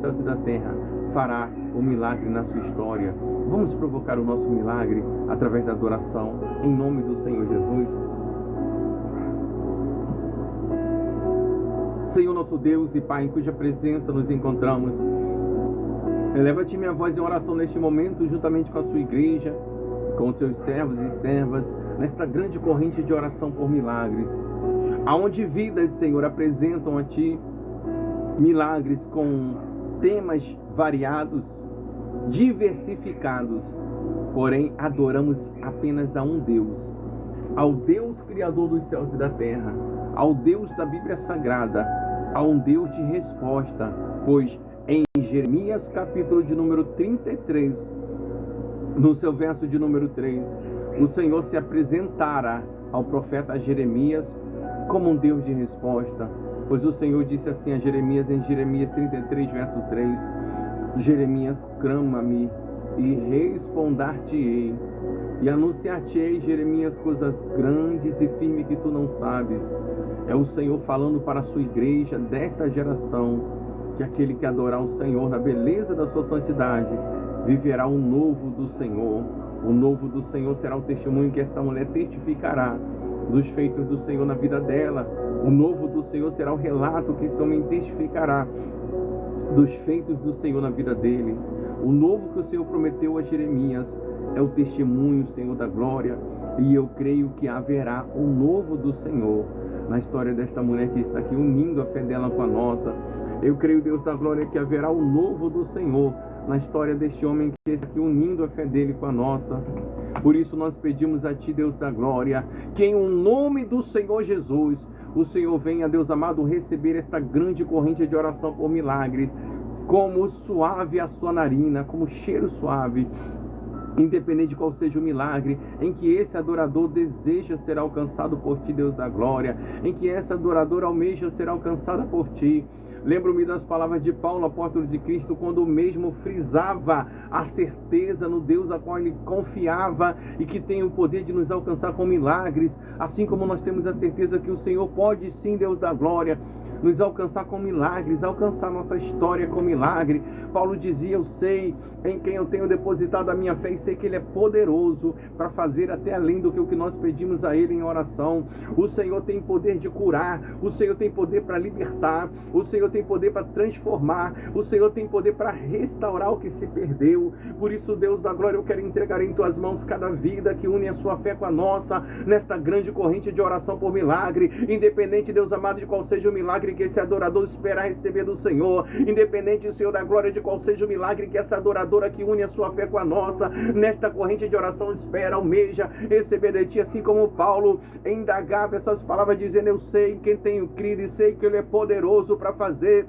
céus e da terra, fará o milagre na sua história. Vamos provocar o nosso milagre através da adoração, em nome do Senhor Jesus. Senhor nosso Deus e Pai, em cuja presença nos encontramos, eleva-te minha voz em oração neste momento, juntamente com a sua igreja, com os seus servos e servas, nesta grande corrente de oração por milagres, aonde vidas, Senhor, apresentam a Ti milagres com temas variados, diversificados, porém adoramos apenas a um Deus, ao Deus Criador dos céus e da terra, ao Deus da Bíblia Sagrada, a um Deus de resposta, pois em Jeremias capítulo de número 33, no seu verso de número 3, o Senhor se apresentará ao profeta Jeremias como um Deus de resposta, pois o Senhor disse assim a Jeremias, em Jeremias 33, verso 3, Jeremias, clama-me e respondar-te-ei, e anunciar-te-ei, Jeremias, coisas grandes e firmes que tu não sabes. É o Senhor falando para a sua igreja desta geração, que aquele que adorar o Senhor na beleza da sua santidade, viverá o novo do Senhor. O novo do Senhor será o testemunho que esta mulher testificará dos feitos do Senhor na vida dela. O novo do Senhor será o relato que esse homem testificará dos feitos do Senhor na vida dele. O novo que o Senhor prometeu a Jeremias é o testemunho, Senhor, da glória. E eu creio que haverá o novo do Senhor na história desta mulher que está aqui, unindo a fé dela com a nossa. Eu creio, Deus da glória, que haverá o novo do Senhor na história deste homem que está aqui, unindo a fé dele com a nossa. Por isso nós pedimos a Ti, Deus da glória, que em o nome do Senhor Jesus, o Senhor venha, Deus amado, receber esta grande corrente de oração por milagres, como suave a sua narina, como cheiro suave, independente de qual seja o milagre, em que esse adorador deseja ser alcançado por Ti, Deus da glória, em que essa adoradora almeja ser alcançada por Ti. Lembro-me das palavras de Paulo, apóstolo de Cristo, quando o mesmo frisava a certeza no Deus a qual ele confiava e que tem o poder de nos alcançar com milagres, assim como nós temos a certeza que o Senhor pode sim, Deus da glória, nos alcançar com milagres, alcançar nossa história com milagre. Paulo dizia, eu sei em quem eu tenho depositado a minha fé e sei que Ele é poderoso para fazer até além do que o que nós pedimos a Ele em oração. O Senhor tem poder de curar, o Senhor tem poder para libertar, o Senhor tem poder para transformar, o Senhor tem poder para restaurar o que se perdeu. Por isso, Deus da glória, eu quero entregar em Tuas mãos cada vida que une a sua fé com a nossa, nesta grande corrente de oração por milagre, independente, Deus amado, de qual seja o milagre que esse adorador espera receber do Senhor, independente, Senhor da glória, de qual seja o milagre que essa adoradora que une a sua fé com a nossa, nesta corrente de oração espera, almeja receber de Ti, assim como Paulo indagava essas palavras dizendo, eu sei em quem tenho crido e sei que Ele é poderoso para fazer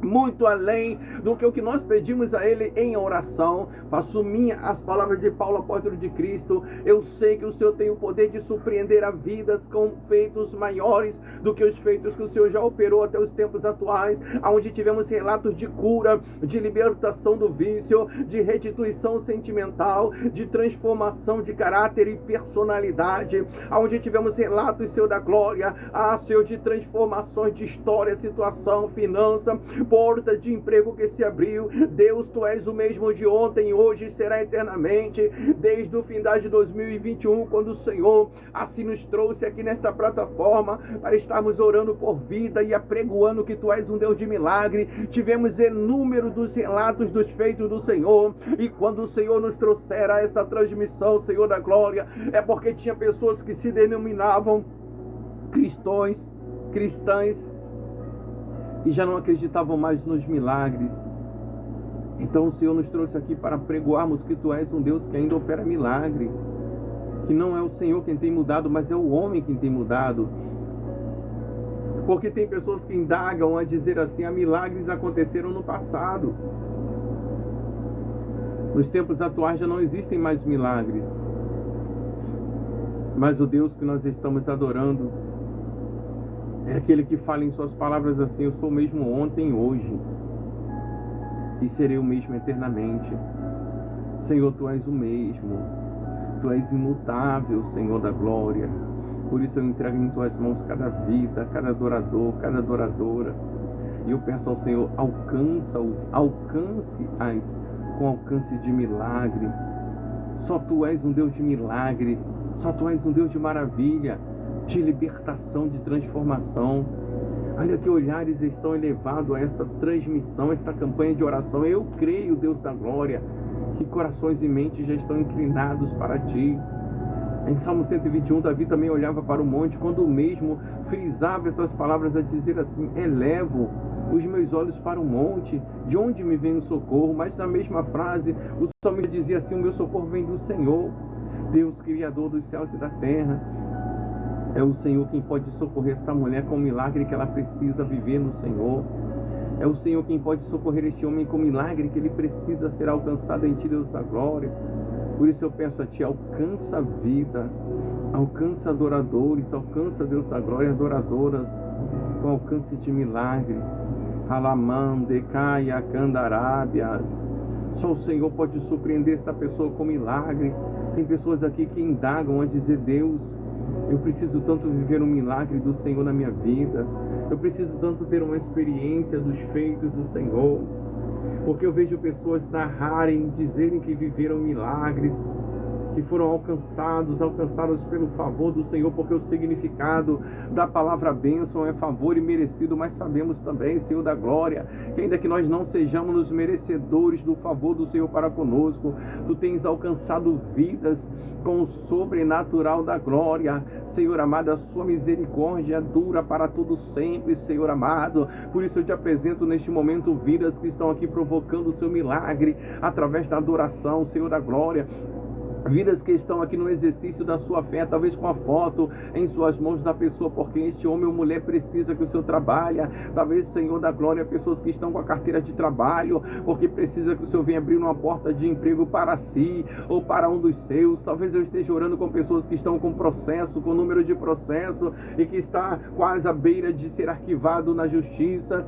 muito além do que o que nós pedimos a Ele em oração. Faço minha as palavras de Paulo, apóstolo de Cristo. Eu sei que o Senhor tem o poder de surpreender a vidas com feitos maiores do que os feitos que o Senhor já operou até os tempos atuais, onde tivemos relatos de cura, de libertação do vício, de restituição sentimental, de transformação de caráter e personalidade, onde tivemos relatos, Senhor da glória, Senhor, de transformações de história, situação, finança, porta de emprego que se abriu. Deus, Tu és o mesmo de ontem, hoje e será eternamente, desde o fim de 2021, quando o Senhor assim nos trouxe aqui nesta plataforma para estarmos orando por vida e apregoando que Tu és um Deus de milagre. Tivemos inúmeros dos relatos dos feitos do Senhor, e quando o Senhor nos trouxera essa transmissão, Senhor da glória, é porque tinha pessoas que se denominavam cristãs, e já não acreditavam mais nos milagres. Então o Senhor nos trouxe aqui para pregoarmos que Tu és um Deus que ainda opera milagre, que não é o Senhor quem tem mudado, mas é o homem quem tem mudado. Porque tem pessoas que indagam a dizer assim, milagres aconteceram no passado. Nos tempos atuais já não existem mais milagres, mas o Deus que nós estamos adorando é aquele que fala em Suas palavras assim, eu sou o mesmo ontem, hoje, e serei o mesmo eternamente. Senhor, Tu és o mesmo, Tu és imutável, Senhor da glória. Por isso eu entrego em Tuas mãos cada vida, cada adorador, cada adoradora. E eu peço ao Senhor, alcança-os, alcance-as com alcance de milagre. Só Tu és um Deus de milagre, só Tu és um Deus de maravilha, de libertação, de transformação. Olha que olhares estão elevados a essa transmissão, esta campanha de oração. Eu creio, Deus da glória, que corações e mentes já estão inclinados para Ti. Em Salmo 121, Davi também olhava para o monte, quando o mesmo frisava essas palavras a dizer assim: elevo os meus olhos para o monte, de onde me vem o socorro? Mas na mesma frase, o salmista dizia assim: o meu socorro vem do Senhor, Deus Criador dos céus e da terra. É o Senhor quem pode socorrer esta mulher com o milagre que ela precisa viver no Senhor. É o Senhor quem pode socorrer este homem com o milagre que ele precisa ser alcançado em Ti, Deus da glória. Por isso eu peço a Ti, alcança a vida, alcança adoradores, alcança, Deus da glória, adoradoras, com alcance de milagre. Halamande, Caia, Candarábias. Só o Senhor pode surpreender esta pessoa com milagre. Tem pessoas aqui que indagam a dizer: Deus, eu preciso tanto viver um milagre do Senhor na minha vida. Eu preciso tanto ter uma experiência dos feitos do Senhor. Porque eu vejo pessoas narrarem, dizerem que viveram milagres, que foram alcançadas pelo favor do Senhor, porque o significado da palavra bênção é favor e merecido, mas sabemos também, Senhor da glória, que ainda que nós não sejamos os merecedores do favor do Senhor para conosco, Tu tens alcançado vidas com o sobrenatural da glória. Senhor amado, a Sua misericórdia dura para todo sempre, Senhor amado. Por isso eu Te apresento neste momento vidas que estão aqui provocando o Seu milagre através da adoração, Senhor da glória. Vidas que estão aqui no exercício da sua fé, talvez com a foto em suas mãos da pessoa, porque este homem ou mulher precisa que o Senhor trabalhe. Talvez, Senhor da glória, pessoas que estão com a carteira de trabalho, porque precisa que o Senhor venha abrir uma porta de emprego para si ou para um dos seus. Talvez eu esteja orando com pessoas que estão com processo, com número de processo e que está quase à beira de ser arquivado na justiça.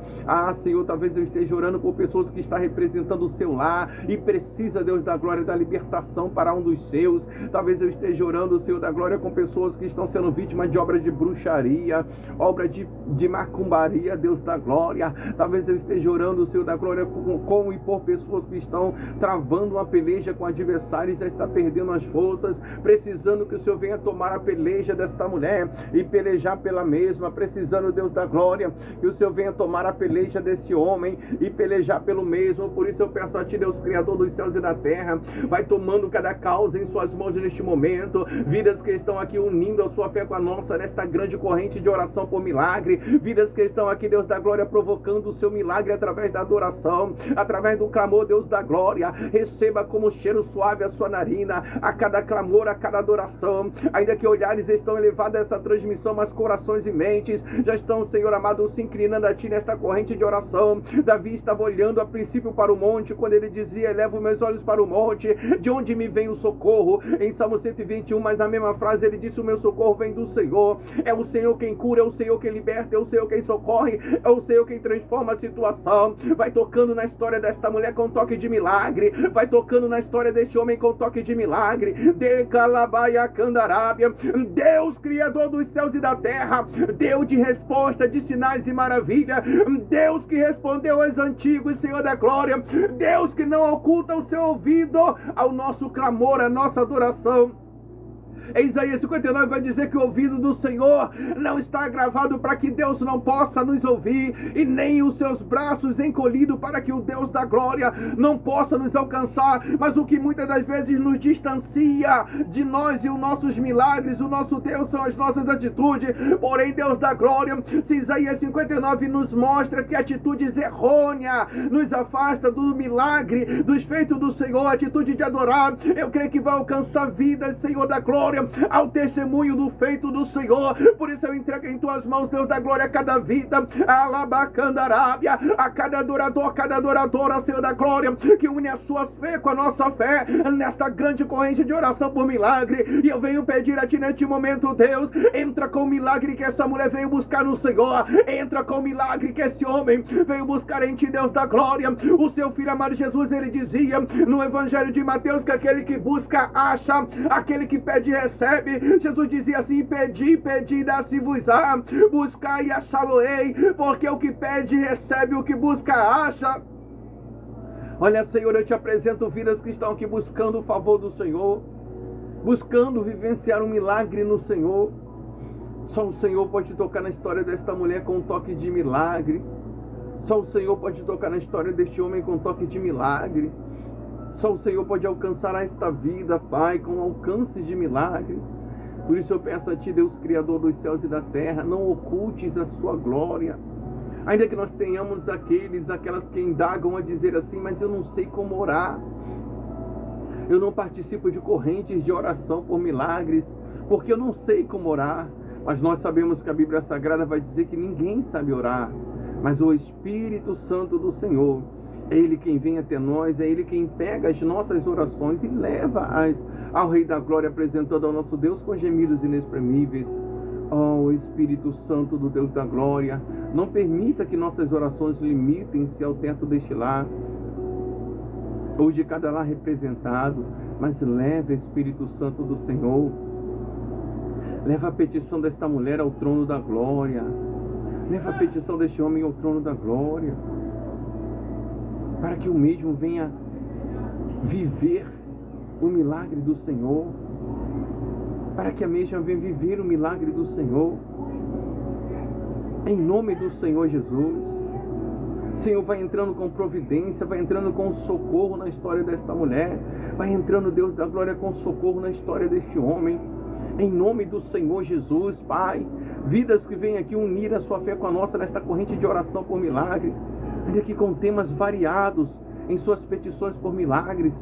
Senhor, talvez eu esteja orando por pessoas que estão representando o seu lar e precisa, Deus da glória, da libertação para um dos seus. Talvez eu esteja orando, Senhor da glória, com pessoas que estão sendo vítimas de obra de bruxaria, obra de macumbaria, Deus da glória. Talvez eu esteja orando, Senhor da glória, com e por pessoas que estão travando uma peleja com adversários, já está perdendo as forças, precisando que o Senhor venha tomar a peleja desta mulher e pelejar pela mesma, precisando, Deus da glória, que o Senhor venha tomar a peleja desse homem e pelejar pelo mesmo. Por isso eu peço a Ti, Deus Criador dos céus e da terra, vai tomando cada causa em Suas mãos neste momento. Vidas que estão aqui unindo a sua fé com a nossa nesta grande corrente de oração por milagre. Vidas que estão aqui, Deus da glória, provocando o Seu milagre através da adoração, através do clamor, Deus da glória. Receba como cheiro suave a sua narina a cada clamor, a cada adoração. Ainda que olhares estão elevados a essa transmissão, mas corações e mentes já estão, Senhor amado, se inclinando a Ti nesta corrente de oração. Davi estava olhando a princípio para o monte, quando ele dizia: elevo meus olhos para o monte, de onde me vem o socorro? Em Salmo 121, mas na mesma frase ele disse: o meu socorro vem do Senhor. É o Senhor quem cura, é o Senhor quem liberta, é o Senhor quem socorre, é o Senhor quem transforma a situação. Vai tocando na história desta mulher com toque de milagre, vai tocando na história deste homem com toque de milagre. De Calabaia Candarábia, Deus Criador dos céus e da terra, Deus de resposta, de sinais e maravilha, Deus que respondeu aos antigos, Senhor da glória, Deus que não oculta o seu ouvido ao nosso clamor, a nossa adoração. Isaías 59 vai dizer que o ouvido do Senhor não está gravado para que Deus não possa nos ouvir, e nem os seus braços encolhidos para que o Deus da glória não possa nos alcançar. Mas o que muitas das vezes nos distancia de nós e os nossos milagres, o nosso Deus, são as nossas atitudes. Porém, Deus da glória, se Isaías 59 nos mostra que atitudes errôneas nos afasta do milagre, dos feitos do Senhor, a atitude de adorar, eu creio que vai alcançar vidas, Senhor da glória, ao testemunho do feito do Senhor. Por isso eu entrego em Tuas mãos, Deus da glória, cada vida, Alabacandarábia, a cada adorador, cada adoradora, Senhor da glória, que une a sua fé com a nossa fé nesta grande corrente de oração por milagre. E eu venho pedir a Ti neste momento, Deus, entra com o milagre que essa mulher veio buscar no Senhor, entra com o milagre que esse homem veio buscar em Ti, Deus da glória. O Seu Filho amado Jesus, ele dizia no Evangelho de Mateus que aquele que busca acha, aquele que pede recebe. Jesus dizia assim: pedi, pedi, dá-se-vos-á, buscai e achá-lo-ei, porque o que pede recebe, o que busca acha. Olha, Senhor, eu te apresento vidas que estão aqui buscando o favor do Senhor, buscando vivenciar um milagre no Senhor. Só o Senhor pode tocar na história desta mulher com um toque de milagre. Só o Senhor pode tocar na história deste homem com um toque de milagre. Só o Senhor pode alcançar esta vida, Pai, com alcance de milagre. Por isso eu peço a Ti, Deus Criador dos céus e da terra, não ocultes a Sua glória. Ainda que nós tenhamos aquelas que indagam a dizer assim: mas eu não sei como orar. Eu não participo de correntes de oração por milagres, porque eu não sei como orar. Mas nós sabemos que a Bíblia Sagrada vai dizer que ninguém sabe orar, mas o Espírito Santo do Senhor. É Ele quem vem até nós, é Ele quem pega as nossas orações e leva-as ao Rei da Glória, apresentando ao nosso Deus com gemidos inexprimíveis. Oh, Espírito Santo do Deus da Glória, não permita que nossas orações limitem-se ao teto deste lar, ou de cada lar representado, mas leva, Espírito Santo do Senhor, leva a petição desta mulher ao trono da glória, leva a petição deste homem ao trono da glória, para que o mesmo venha viver o milagre do Senhor, para que a mesma venha viver o milagre do Senhor, em nome do Senhor Jesus. Senhor, vai entrando com providência, vai entrando com socorro na história desta mulher, vai entrando, Deus da glória, com socorro na história deste homem, em nome do Senhor Jesus. Pai, vidas que vêm aqui unir a sua fé com a nossa nesta corrente de oração por milagre, ainda que com temas variados em suas petições por milagres,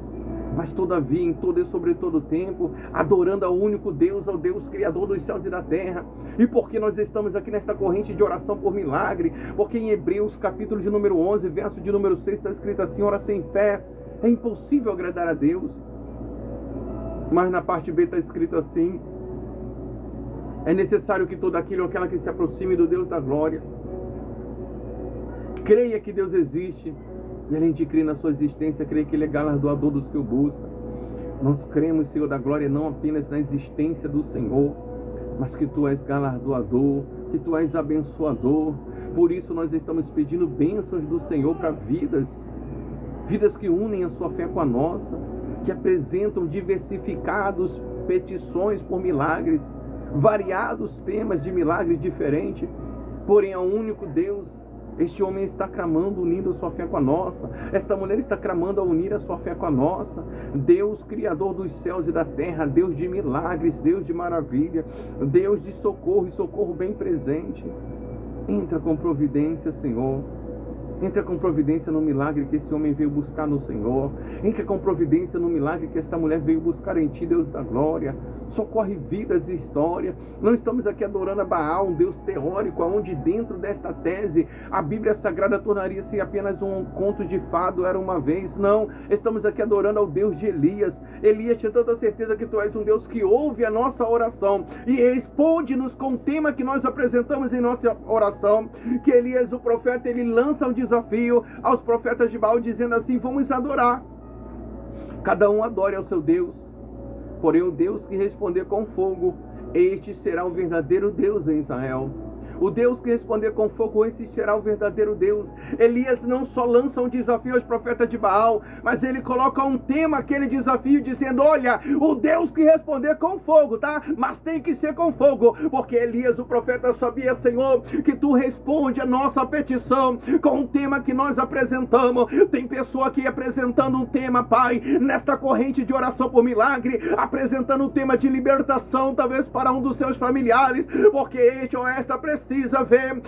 mas todavia, em todo e sobre todo tempo, adorando ao único Deus, ao Deus Criador dos céus e da terra. E por que nós estamos aqui nesta corrente de oração por milagre? Porque em Hebreus, capítulo de número 11, verso de número 6, está escrito assim: ora, sem fé é impossível agradar a Deus. Mas na parte B está escrito assim: é necessário que todo aquele ou aquela que se aproxime do Deus da glória creia que Deus existe, e além de crer na sua existência, creia que Ele é galardoador dos que o buscam. Nós cremos, Senhor da glória, não apenas na existência do Senhor, mas que Tu és galardoador, que Tu és abençoador. Por isso nós estamos pedindo bênçãos do Senhor para vidas que unem a sua fé com a nossa, que apresentam diversificados petições por milagres, variados temas de milagres diferentes, porém ao único Deus. Este homem está clamando, unindo a sua fé com a nossa. Esta mulher está clamando a unir a sua fé com a nossa. Deus, Criador dos céus e da terra, Deus de milagres, Deus de maravilha, Deus de socorro e socorro bem presente. Entra com providência, Senhor. Entra com providência no milagre que esse homem veio buscar no Senhor. Entra com providência no milagre que esta mulher veio buscar em Ti, Deus da glória. Socorre vidas e história. Não estamos aqui adorando a Baal, um Deus teórico, onde dentro desta tese a Bíblia Sagrada tornaria-se apenas um conto de fado, era uma vez. Não, estamos aqui adorando ao Deus de Elias. Elias tinha tanta certeza que Tu és um Deus que ouve a nossa oração e responde-nos com o tema que nós apresentamos em nossa oração. Que Elias, o profeta, ele lança um desafio aos profetas de Baal, dizendo assim: vamos adorar. Cada um adore ao seu Deus. Porém, o Deus que responder com fogo, este será o verdadeiro Deus em Israel. O Deus que responder com fogo, esse será o verdadeiro Deus. Elias não só lança um desafio aos profetas de Baal, mas ele coloca um tema àquele desafio, dizendo: olha, o Deus que responder com fogo, tá? Mas tem que ser com fogo, porque Elias, o profeta, sabia, Senhor, que Tu responde a nossa petição com um tema que nós apresentamos. Tem pessoa aqui apresentando um tema, Pai, nesta corrente de oração por milagre, apresentando um tema de libertação, talvez para um dos seus familiares, porque este ou esta precisa ver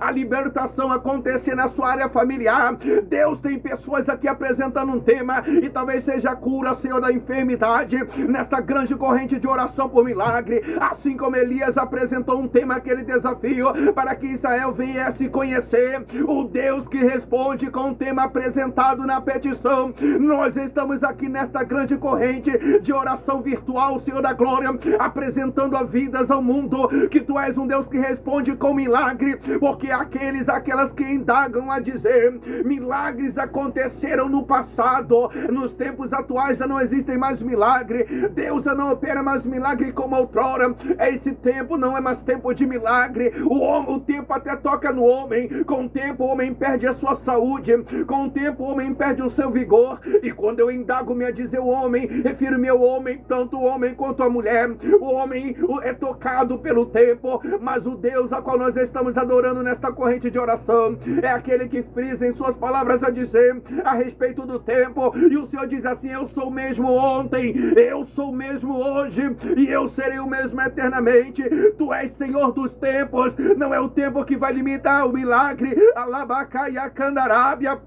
a libertação acontecer na sua área familiar. Deus tem pessoas aqui apresentando um tema, e talvez seja a cura, Senhor, da enfermidade, nesta grande corrente de oração por milagre. Assim como Elias apresentou um tema, aquele desafio, para que Israel viesse conhecer o Deus que responde com o tema apresentado na petição. Nós estamos aqui nesta grande corrente de oração virtual, Senhor da glória, apresentando a vidas ao mundo, mundo que tu és um Deus que responde com milagre, porque aquelas que indagam a dizer, milagres aconteceram no passado, nos tempos atuais já não existem mais milagre, Deus já não opera mais milagre como outrora, esse tempo não é mais tempo de milagre, o tempo até toca no homem, com o tempo o homem perde a sua saúde, com o tempo o homem perde o seu vigor, e quando eu indago-me a dizer o homem, refiro-me ao homem, tanto o homem quanto a mulher, o homem é tocado pelo tempo, mas o Deus a qual nós estamos adorando nesta corrente de oração, é aquele que frisa em suas palavras a dizer a respeito do tempo, e o Senhor diz assim, eu sou o mesmo ontem, eu sou o mesmo hoje, e eu serei o mesmo eternamente, tu és Senhor dos tempos, não é o tempo que vai limitar o milagre, Alabacaia Candarábia,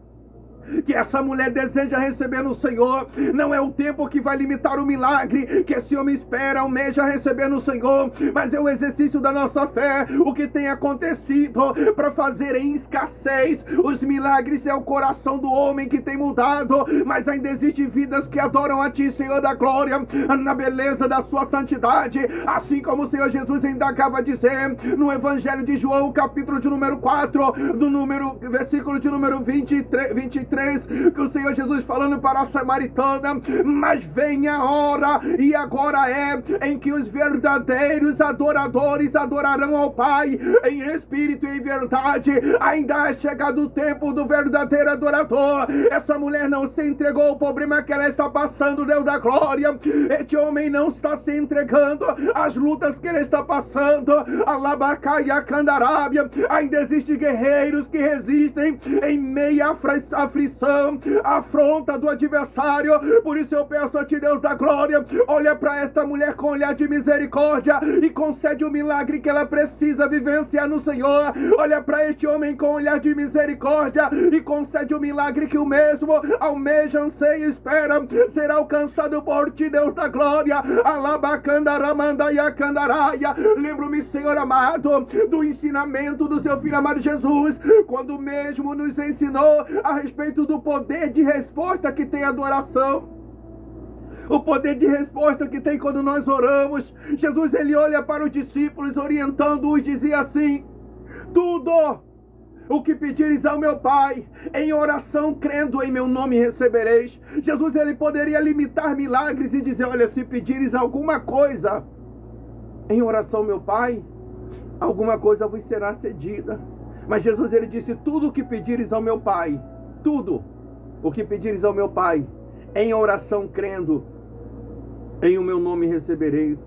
que essa mulher deseja receber no Senhor, não é o tempo que vai limitar o milagre que esse homem espera, almeja receber no Senhor, mas é o exercício da nossa fé, o que tem acontecido para fazer em escassez os milagres, é o coração do homem que tem mudado, mas ainda existem vidas que adoram a Ti, Senhor da glória, na beleza da Sua santidade, assim como o Senhor Jesus indagava a dizer no Evangelho de João, capítulo de número 4, versículo de número 23, que o Senhor Jesus falando para a samaritana, mas vem a hora, e agora é, em que os verdadeiros adoradores adorarão ao Pai em espírito e em verdade, ainda é chegado o tempo do verdadeiro adorador. Essa mulher não se entregou ao problema que ela está passando, Deus da glória, este homem não está se entregando às lutas que ele está passando, Alabacaia Candarábia, ainda existem guerreiros que resistem em meia aflição, afronta do adversário. Por isso eu peço a Ti, Deus da glória, olha para esta mulher com olhar de misericórdia e concede o milagre que ela precisa vivenciar no Senhor. Olha para este homem com olhar de misericórdia e concede o milagre que o mesmo almeja, anseia e espera será alcançado por Ti, Deus da glória. Alabacandaramandaiá Candaraia. Lembro-me, Senhor amado, do ensinamento do Seu Filho amado Jesus, quando mesmo nos ensinou a respeito do poder de resposta que tem a adoração, o poder de resposta que tem quando nós oramos. Jesus, ele olha para os discípulos, orientando-os, dizia assim, tudo o que pedires ao meu Pai, em oração, crendo em meu nome recebereis. Jesus, ele poderia limitar milagres e dizer, olha, se pedires alguma coisa em oração, meu Pai, alguma coisa vos será cedida. Mas Jesus, ele disse, tudo o que pedires ao meu Pai, tudo o que pedires ao meu Pai, em oração, crendo, em o meu nome recebereis.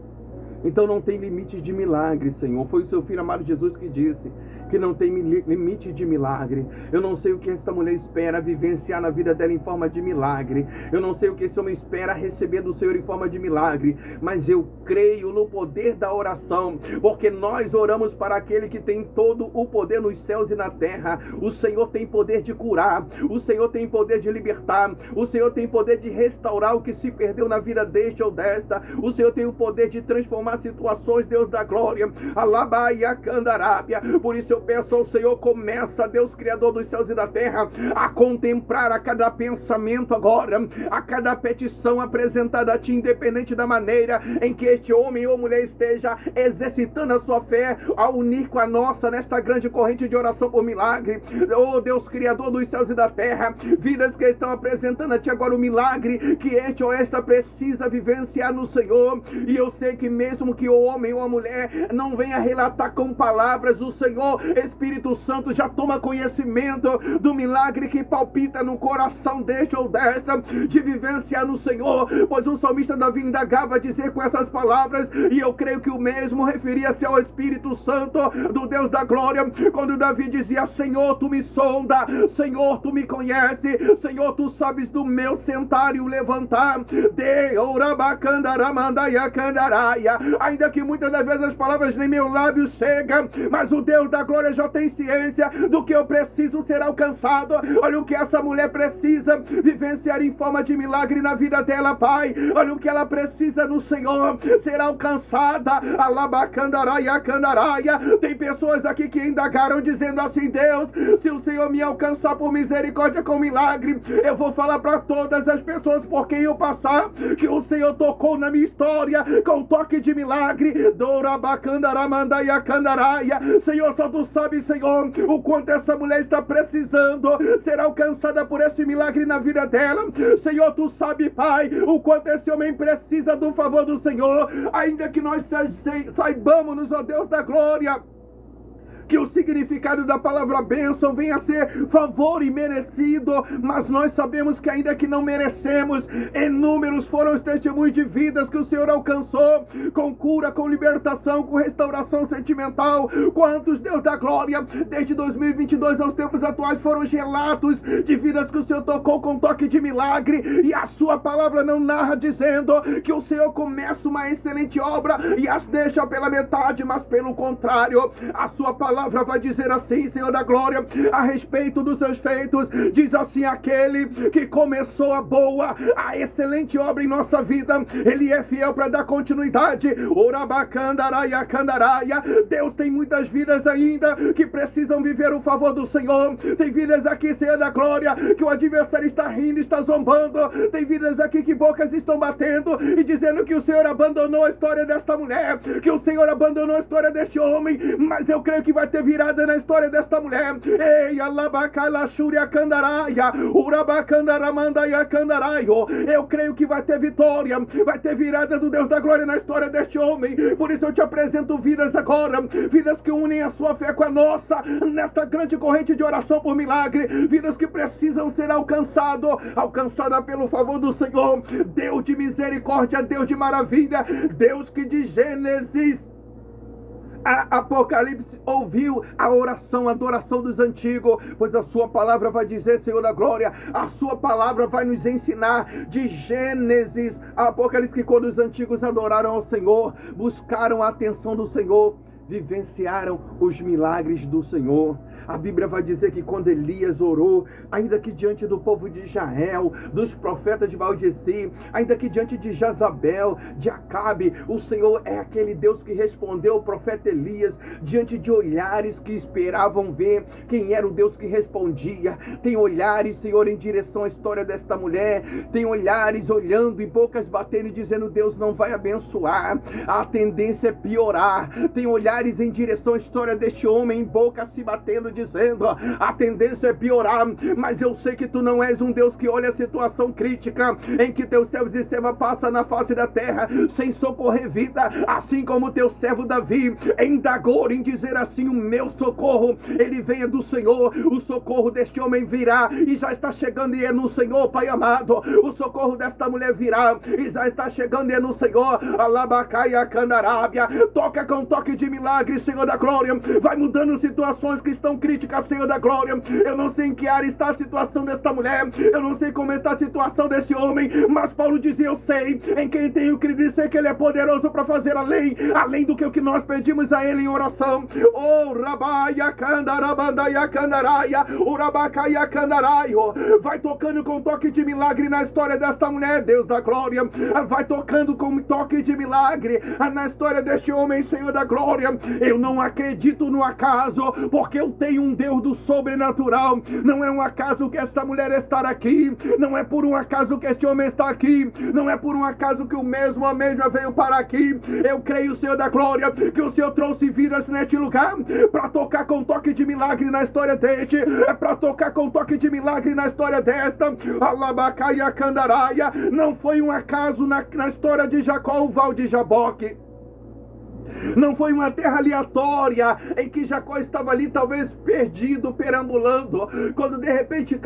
Então não tem limite de milagre, Senhor. Foi o Seu Filho amado Jesus que disse que não tem limite de milagre. Eu não sei o que esta mulher espera vivenciar na vida dela em forma de milagre. Eu não sei o que esse homem espera receber do Senhor em forma de milagre. Mas eu creio no poder da oração, porque nós oramos para aquele que tem todo o poder nos céus e na terra. O Senhor tem poder de curar. O Senhor tem poder de libertar. O Senhor tem poder de restaurar o que se perdeu na vida deste ou desta. O Senhor tem o poder de transformar situações, Deus da glória. Alabaia Candarábia. Por isso eu peço ao Senhor, começa, Deus Criador dos céus e da terra, a contemplar a cada pensamento agora, a cada petição apresentada a Ti, independente da maneira em que este homem ou mulher esteja exercitando a sua fé, a unir com a nossa nesta grande corrente de oração por milagre. Oh Deus Criador dos céus e da terra, vidas que estão apresentando a Ti agora o milagre que este ou esta precisa vivenciar no Senhor. E eu sei que mesmo que o homem ou a mulher não venha relatar com palavras, o Senhor Espírito Santo já toma conhecimento do milagre que palpita no coração deste ou desta, de vivenciar no Senhor, pois o salmista Davi indagava a dizer com essas palavras, e eu creio que o mesmo referia-se ao Espírito Santo do Deus da glória, quando Davi dizia, Senhor, Tu me sonda, Senhor, Tu me conhece, Senhor, Tu sabes do meu sentar e o levantar, ainda que muitas das vezes as palavras nem meu lábio chegam, mas o Deus da glória glória já tem ciência do que eu preciso ser alcançado. Olha o que essa mulher precisa vivenciar em forma de milagre na vida dela, Pai. Olha o que ela precisa no Senhor, ser alcançada. Alabacandaraia, candaraia. Tem pessoas aqui que indagaram dizendo assim: Deus, se o Senhor me alcançar por misericórdia com milagre, eu vou falar para todas as pessoas por quem eu passar que o Senhor tocou na minha história com toque de milagre. Dourabacandaramandaiacandarai. Senhor, só tu sabes, Senhor, o quanto essa mulher está precisando ser alcançada por esse milagre na vida dela. Senhor, tu sabe, Pai, o quanto esse homem precisa do favor do Senhor. Ainda que nós saibamos, ó Deus da glória, que o significado da palavra bênção venha a ser favor imerecido, mas nós sabemos que ainda que não merecemos, inúmeros foram os testemunhos de vidas que o Senhor alcançou, com cura, com libertação, com restauração sentimental. Quantos, Deus da glória, desde 2022 aos tempos atuais, foram relatos de vidas que o Senhor tocou com toque de milagre, e a sua palavra não narra dizendo que o Senhor começa uma excelente obra e as deixa pela metade, mas pelo contrário, a sua palavra vai dizer assim, Senhor da glória, a respeito dos seus feitos, diz assim: aquele que começou a boa, a excelente obra em nossa vida, Ele é fiel para dar continuidade. Orabacandaraia, candaraia. Deus tem muitas vidas ainda que precisam viver o favor do Senhor. Tem vidas aqui, Senhor da glória, que o adversário está rindo, está zombando. Tem vidas aqui que bocas estão batendo e dizendo que o Senhor abandonou a história desta mulher, que o Senhor abandonou a história deste homem, mas eu creio que vai ter virada na história desta mulher. Ei, alabacalaxúria candaraia, urabacandaramandaia candaraio. Eu creio que vai ter vitória, vai ter virada do Deus da glória na história deste homem. Por isso eu te apresento vidas agora, vidas que unem a sua fé com a nossa, nesta grande corrente de oração por milagre, vidas que precisam ser alcançada pelo favor do Senhor. Deus de misericórdia, Deus de maravilha, Deus que de Gênesis a Apocalipse ouviu a oração, a adoração dos antigos, pois a sua palavra vai dizer, Senhor da glória, a sua palavra vai nos ensinar de Gênesis a Apocalipse, que quando os antigos adoraram ao Senhor, buscaram a atenção do Senhor, vivenciaram os milagres do Senhor. A Bíblia vai dizer que quando Elias orou, ainda que diante do povo de Israel, dos profetas de Baal-de-Si, ainda que diante de Jezabel, de Acabe, o Senhor é aquele Deus que respondeu ao profeta Elias, diante de olhares que esperavam ver quem era o Deus que respondia. Tem olhares, Senhor, em direção à história desta mulher, tem olhares olhando e bocas batendo e dizendo: Deus não vai abençoar, a tendência é piorar. Tem olhares em direção à história deste homem, em boca se batendo, dizendo: a tendência é piorar, mas eu sei que tu não és um Deus que olha a situação crítica em que teu servo Zisseba passa na face da terra sem socorrer vida, assim como teu servo Davi indagou em dizer assim: o meu socorro, ele venha do Senhor. O socorro deste homem virá e já está chegando, e é no Senhor, Pai amado. O socorro desta mulher virá e já está chegando, e é no Senhor. Alabacaia candarábia, toca com toque de milagre, Senhor da glória, vai mudando situações que estão críticas, Senhor da glória. Eu não sei em que área está a situação desta mulher, eu não sei como está a situação desse homem, mas Paulo dizia: eu sei em quem tenho crido e sei que Ele é poderoso para fazer além do que o que nós pedimos a Ele em oração. Oh, rabaia candarabandaia candaraia, urabacaia candaraio. Vai tocando com toque de milagre na história desta mulher, Deus da glória. Vai tocando com toque de milagre na história deste homem, Senhor da glória. Eu não acredito no acaso, porque eu tenho um Deus do sobrenatural. Não é um acaso que esta mulher está aqui, não é por um acaso que este homem está aqui, não é por um acaso que a mesma veio para aqui. Eu creio, Senhor da glória, que o Senhor trouxe vidas neste lugar para tocar com toque de milagre na história deste, para tocar com toque de milagre na história desta. Alabacaia candaraia. Não foi um acaso na história de Jacó, o val de Jaboque. Não foi uma terra aleatória em que Jacó estava ali, talvez perdido, perambulando, quando de repente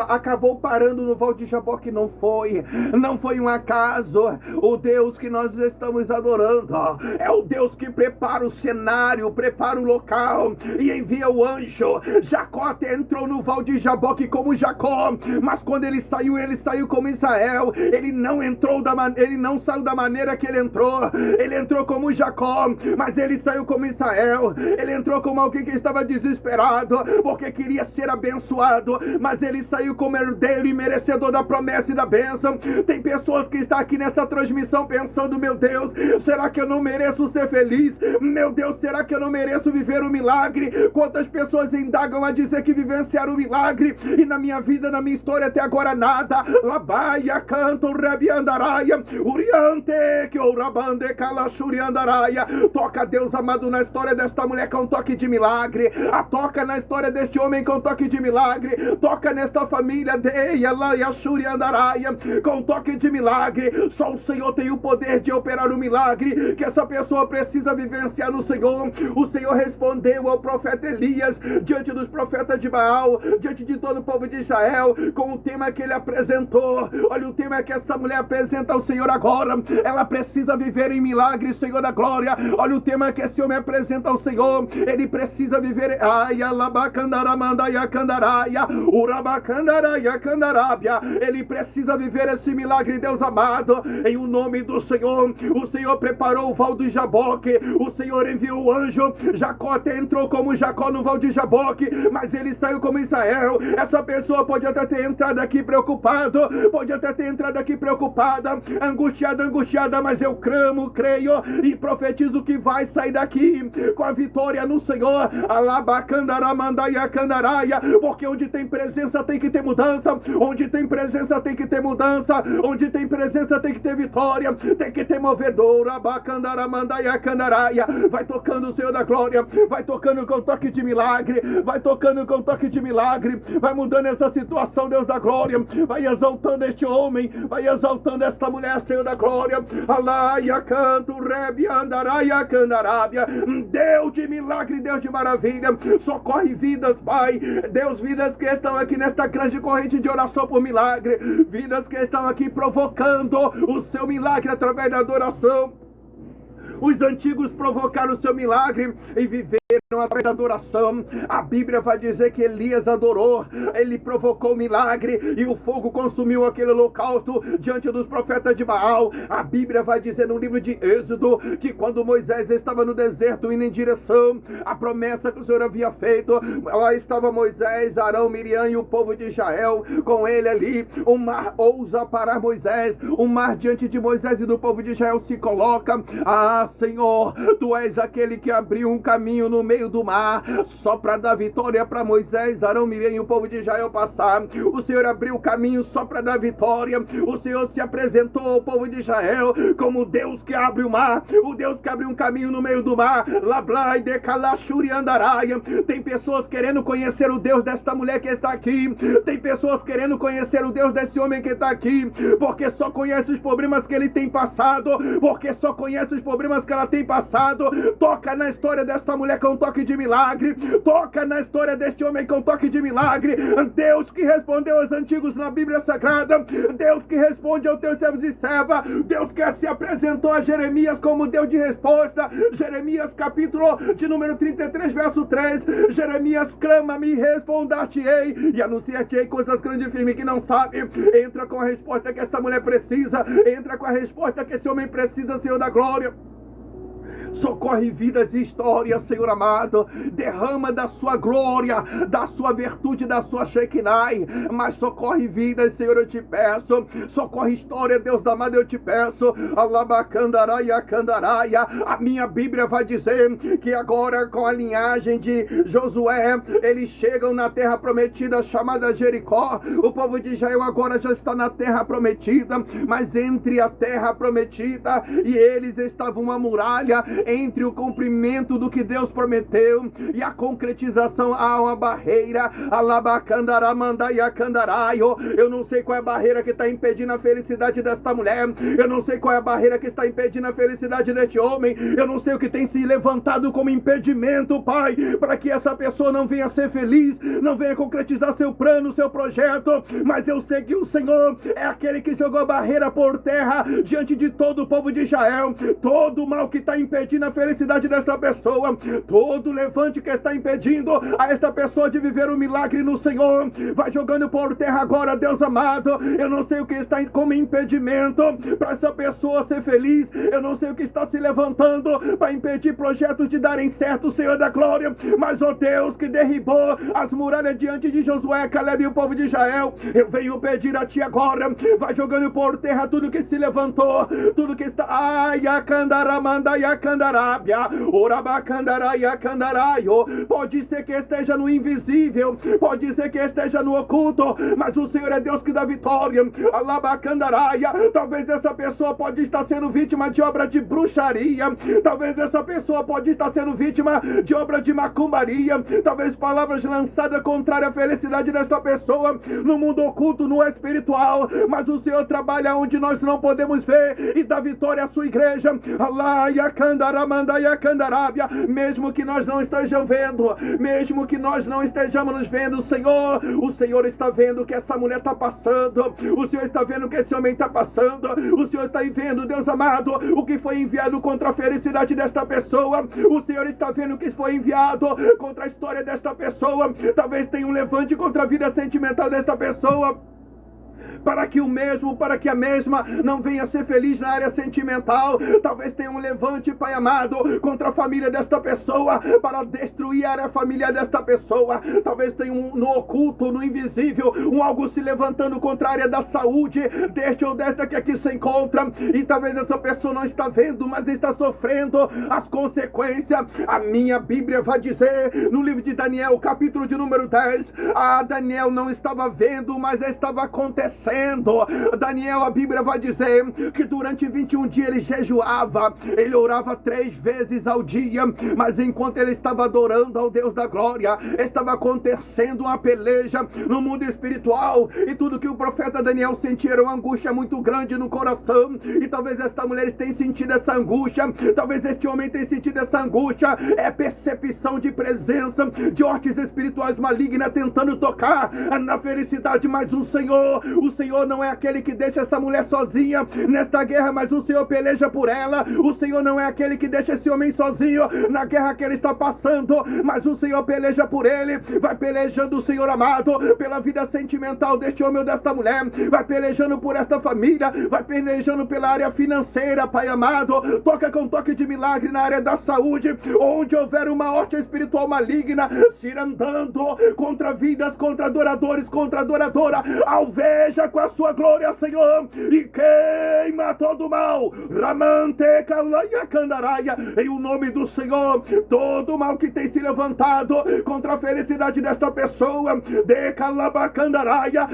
acabou parando no val de Jaboque. Não foi um acaso. O Deus que nós estamos adorando é o Deus que prepara o cenário, prepara o local e envia o anjo. Jacó até entrou no val de Jaboque como Jacó, mas quando ele saiu como Israel. Ele não saiu da maneira que ele entrou como Jacó. mas ele saiu como Israel. Ele entrou como alguém que estava desesperado, porque queria ser abençoado, mas ele saiu como herdeiro e merecedor da promessa e da bênção. Tem pessoas que estão aqui nessa transmissão pensando: meu Deus, será que eu não mereço ser feliz? Meu Deus, será que eu não mereço viver um milagre? Quantas pessoas indagam a dizer que vivenciaram um milagre, e na minha vida, na minha história até agora nada. Labaia, canto, rebiandaraia, uriante, que o rabande, calachuriandaraia. Toca, Deus amado, na história desta mulher com um toque de milagre. Toca na história deste homem com um toque de milagre. Toca nesta família, deia, laia, shuriandaraia, com um toque de milagre. Só o Senhor tem o poder de operar o milagre que essa pessoa precisa vivenciar no Senhor. O Senhor respondeu ao profeta Elias, diante dos profetas de Baal, diante de todo o povo de Israel, com o tema que ele apresentou. Olha o tema que essa mulher apresenta ao Senhor agora. Ela precisa viver em milagre, Senhor da glória. Olha o tema que esse homem apresenta ao Senhor. Ele precisa viver. Ele precisa viver esse milagre, Deus amado, em o nome do Senhor. O Senhor preparou o val do Jaboque. O Senhor enviou o anjo. Jacó até entrou como Jacó no val de Jaboque, mas ele saiu como Israel. Essa pessoa pode até ter entrado aqui preocupado, pode até ter entrado aqui preocupada, angustiada, mas eu clamo, creio e profetizo que vai sair daqui com a vitória no Senhor. Porque onde tem presença tem que ter mudança, onde tem presença tem que ter mudança, onde tem presença tem que ter vitória, tem que ter movedora. Vai tocando o Senhor da glória, vai tocando com toque de milagre, vai tocando com toque de milagre, vai mudando essa situação, Deus da glória, vai exaltando este homem, vai exaltando esta mulher, Senhor da glória. Alaia, canto, rebe, andaraia, candarábia. Deus de milagre, Deus de maravilha, socorre vidas, Pai. Deus, vidas que estão aqui nesta grande corrente de oração por milagre, vidas que estão aqui provocando o seu milagre através da adoração. Os antigos provocaram o seu milagre e viveram através da adoração. A Bíblia vai dizer que Elias adorou, ele provocou o milagre e o fogo consumiu aquele holocausto diante dos profetas de Baal. A Bíblia vai dizer no livro de Êxodo que quando Moisés estava no deserto indo em direção à promessa que o Senhor havia feito, lá estava Moisés, Arão, Miriam e o povo de Israel com ele ali. Um mar ousa parar Moisés, um mar diante de Moisés e do povo de Israel se coloca. Senhor, tu és aquele que abriu um caminho no meio do mar, só para dar vitória para Moisés, Arão, Miriam e o povo de Israel passar. O Senhor abriu o caminho só para dar vitória. O Senhor se apresentou ao povo de Israel como o Deus que abre o mar, o Deus que abre um caminho no meio do mar. Lablai de calachuri andaraia. Tem pessoas querendo conhecer o Deus desta mulher que está aqui. Tem pessoas querendo conhecer o Deus desse homem que está aqui, porque só conhece os problemas que ele tem passado, porque só conhece os problemas que ela tem passado. Toca na história desta mulher com um toque de milagre, toca na história deste homem com um toque de milagre. Deus que respondeu aos antigos na Bíblia Sagrada, Deus que responde aos teus servos e servas, Deus que se apresentou a Jeremias como Deus de resposta. Jeremias capítulo de número 33 verso 3, Jeremias clama-me e responder-te-ei e anunciar-te-ei coisas grandes e firmes que não sabe. Entra com a resposta que essa mulher precisa, entra com a resposta que esse homem precisa, Senhor da glória. Socorre vidas e histórias, Senhor amado. Derrama da sua glória, da sua virtude, da sua Shekinai. Mas socorre vidas, Senhor, eu te peço. Socorre história, Deus amado, eu te peço. Alabacandaraia, candaraia. A minha Bíblia vai dizer que agora, com a linhagem de Josué, eles chegam na terra prometida chamada Jericó. O povo de Israel agora já está na terra prometida, mas entre a terra prometida e eles estava uma muralha. Entre o cumprimento do que Deus prometeu e a concretização há uma barreira. Eu não sei qual é a barreira que está impedindo a felicidade desta mulher. Eu não sei qual é a barreira que está impedindo a felicidade deste homem. Eu não sei o que tem se levantado como impedimento, Pai, para que essa pessoa não venha ser feliz, não venha concretizar seu plano, seu projeto. Mas eu sei que o Senhor é aquele que jogou a barreira por terra diante de todo o povo de Israel. Todo o mal que está impedindo impedindo a felicidade desta pessoa, todo levante que está impedindo a esta pessoa de viver um milagre no Senhor, vai jogando por terra agora, Deus amado. Eu não sei o que está como impedimento para essa pessoa ser feliz, eu não sei o que está se levantando para impedir projetos de darem certo, Senhor da glória, mas, ó Deus, que derribou as muralhas diante de Josué, Caleb e o povo de Israel, eu venho pedir a Ti agora, vai jogando por terra tudo que se levantou, tudo que está, pode ser que esteja no invisível, pode ser que esteja no oculto, mas o Senhor é Deus que dá vitória. Talvez essa pessoa pode estar sendo vítima de obra de bruxaria, talvez essa pessoa pode estar sendo vítima de obra de macumbaria, talvez palavras lançadas contrárias à felicidade desta pessoa no mundo oculto, no espiritual, mas o Senhor trabalha onde nós não podemos ver e dá vitória à sua igreja. Mesmo que nós não estejamos vendo, mesmo que nós não estejamos nos vendo, o Senhor está vendo o que essa mulher está passando, o Senhor está vendo o que esse homem está passando, o Senhor está vendo, Deus amado, o que foi enviado contra a felicidade desta pessoa, o Senhor está vendo o que foi enviado contra a história desta pessoa, talvez tenha um levante contra a vida sentimental desta pessoa, para que a mesma não venha ser feliz na área sentimental. Talvez tenha um levante, Pai amado, contra a família desta pessoa, para destruir a área familiar desta pessoa. Talvez tenha no oculto, no invisível, algo se levantando contra a área da saúde deste ou desta que aqui se encontra, e talvez essa pessoa não está vendo, mas está sofrendo as consequências. A minha Bíblia vai dizer, no livro de Daniel, capítulo de número 10, Daniel não estava vendo, mas estava acontecendo. Daniel, a Bíblia vai dizer que durante 21 dias ele jejuava, ele orava 3 vezes ao dia, mas enquanto ele estava adorando ao Deus da glória, estava acontecendo uma peleja no mundo espiritual, e tudo que o profeta Daniel sentia era uma angústia muito grande no coração, e talvez esta mulher tenha sentido essa angústia, talvez este homem tenha sentido essa angústia, é percepção de presença de hostes espirituais malignas tentando tocar na felicidade, mas o Senhor não é aquele que deixa essa mulher sozinha nesta guerra, mas o Senhor peleja por ela. O Senhor não é aquele que deixa esse homem sozinho na guerra que ele está passando, mas o Senhor peleja por ele. Vai pelejando, o Senhor amado, pela vida sentimental deste homem ou desta mulher, vai pelejando por esta família, vai pelejando pela área financeira, Pai amado. Toca com toque de milagre na área da saúde, onde houver uma horta espiritual maligna se andando contra vidas, contra adoradores, contra adoradora, alveja com a sua glória, Senhor, e queima todo o mal, Ramante Calaia Candaraia, em o nome do Senhor, todo o mal que tem se levantado contra a felicidade desta pessoa, de Calabacandaraia,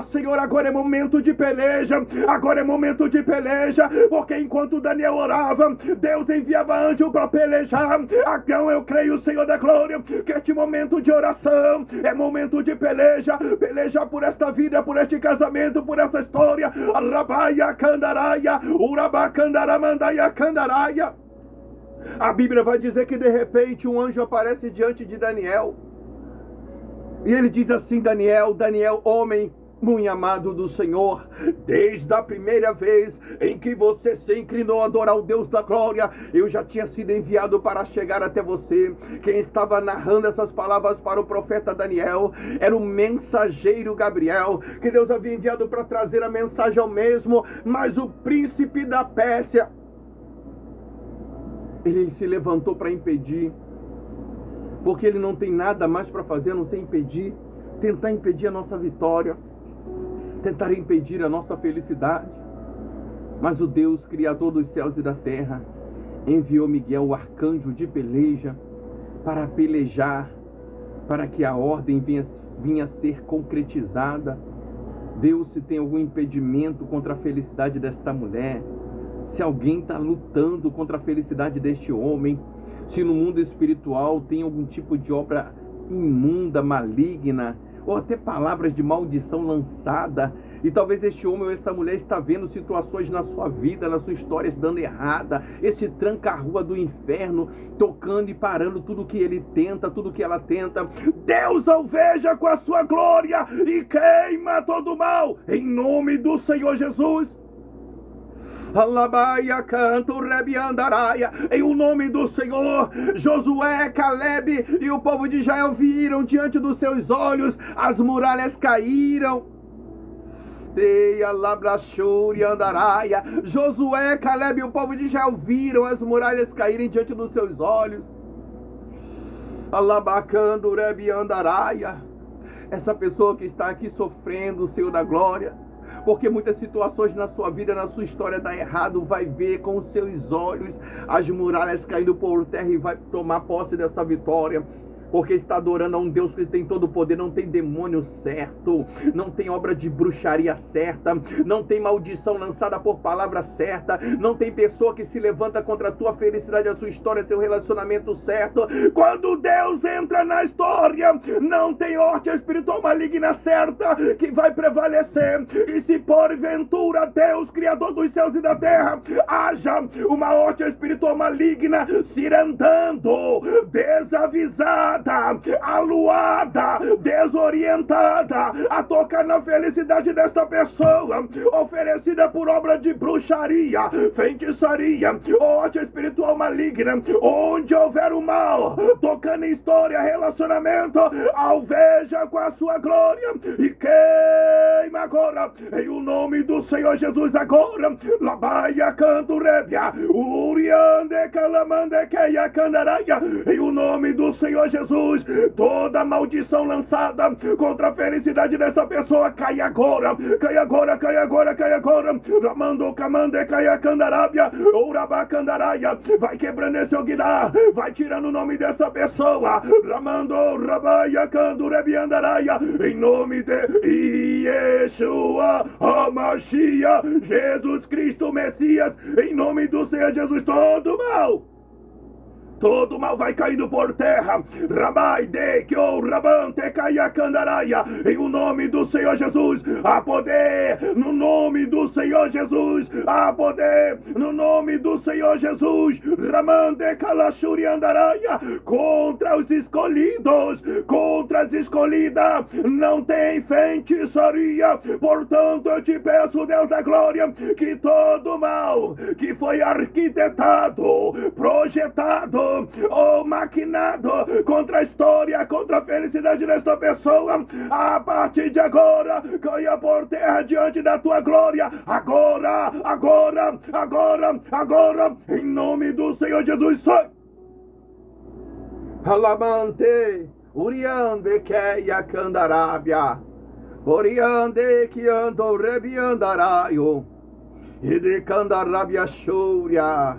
Senhor, agora é momento de peleja, agora é momento de peleja, porque enquanto Daniel orava, Deus enviava anjo para pelejar. Então eu creio, Senhor da glória, que este momento de oração é momento de peleja, peleja por esta vida, por este casamento, por essa história. Rabaia Candaraia, Urabacandaramandaia Candaraia. A Bíblia vai dizer que de repente um anjo aparece diante de Daniel, e ele diz assim: Daniel, homem muito amado do Senhor, desde a primeira vez em que você se inclinou a adorar o Deus da glória, eu já tinha sido enviado para chegar até você. Quem estava narrando essas palavras para o profeta Daniel era o mensageiro Gabriel, que Deus havia enviado para trazer a mensagem ao mesmo, mas o príncipe da Pérsia, ele se levantou para impedir, porque ele não tem nada mais para fazer a não ser impedir, tentar impedir a nossa vitória, tentar impedir a nossa felicidade. Mas o Deus Criador dos céus e da terra enviou Miguel, o arcanjo de peleja, para pelejar, para que a ordem vinha a ser concretizada. Deus, se tem algum impedimento contra a felicidade desta mulher, se alguém está lutando contra a felicidade deste homem, se no mundo espiritual tem algum tipo de obra imunda, maligna, ou até palavras de maldição lançada, e talvez este homem ou essa mulher está vendo situações na sua vida, na sua história dando errada, esse tranca-rua do inferno, tocando e parando tudo que ele tenta, tudo que ela tenta. Deus alveja com a sua glória e queima todo o mal, em nome do Senhor Jesus. Alabaia, canto, rebe, andaraia. Em o nome do Senhor, Josué, Caleb e o povo de Israel viram diante dos seus olhos, as muralhas caíram. Andaraia. Josué, Caleb e o povo de Israel viram as muralhas caírem diante dos seus olhos. Alabacando, rebe, andaraia. Essa pessoa que está aqui sofrendo, o Senhor da glória, porque muitas situações na sua vida, na sua história dá errado, vai ver com os seus olhos as muralhas caindo por terra e vai tomar posse dessa vitória. Porque está adorando a um Deus que tem todo o poder. Não tem demônio certo, não tem obra de bruxaria certa, não tem maldição lançada por palavra certa, não tem pessoa que se levanta contra a tua felicidade, a sua história, seu relacionamento certo. Quando Deus entra na história, não tem horte espiritual maligna certa que vai prevalecer. E se porventura Deus, Criador dos céus e da terra, haja uma horte espiritual maligna se andando desavisada, aluada, desorientada, a tocar na felicidade desta pessoa, oferecida por obra de bruxaria, feitiçaria, horte espiritual maligna, onde houver o mal, tocando em história, relacionamento, alveja com a sua glória e queima agora, em o nome do Senhor Jesus agora. Labaia, canto, rébia, uriande, calamande, keia, candaraia, em o nome do Senhor Jesus. Toda maldição lançada contra a felicidade dessa pessoa cai agora, cai agora, cai agora, cai agora. Ramando, camande, caia, candarábia, ourabacandaraia, vai quebrando esse ogirá, vai tirando o nome dessa pessoa. Ramando, rabaia, candurebiandaraia, em nome de Yeshua, Hamashia, Jesus Cristo, Messias, em nome do Senhor Jesus, todo mal vai caindo por terra. Rabai de que o rabante caia candaraia. Em o nome do Senhor Jesus, há poder no nome do Senhor Jesus, há poder no nome do Senhor Jesus. Ramande calachuri andaraia, contra os escolhidos, contra as escolhidas não tem feitiçaria. Portanto eu te peço, Deus da glória, que todo mal que foi arquitetado, projetado ou maquinado contra a história, contra a felicidade desta pessoa, a partir de agora caia por terra diante da tua glória. Agora, agora, agora, agora, em nome do Senhor Jesus, sai. Alamante, uriande keia candarábia, oriande que ando rebiandaraio, e de candarábia chúria.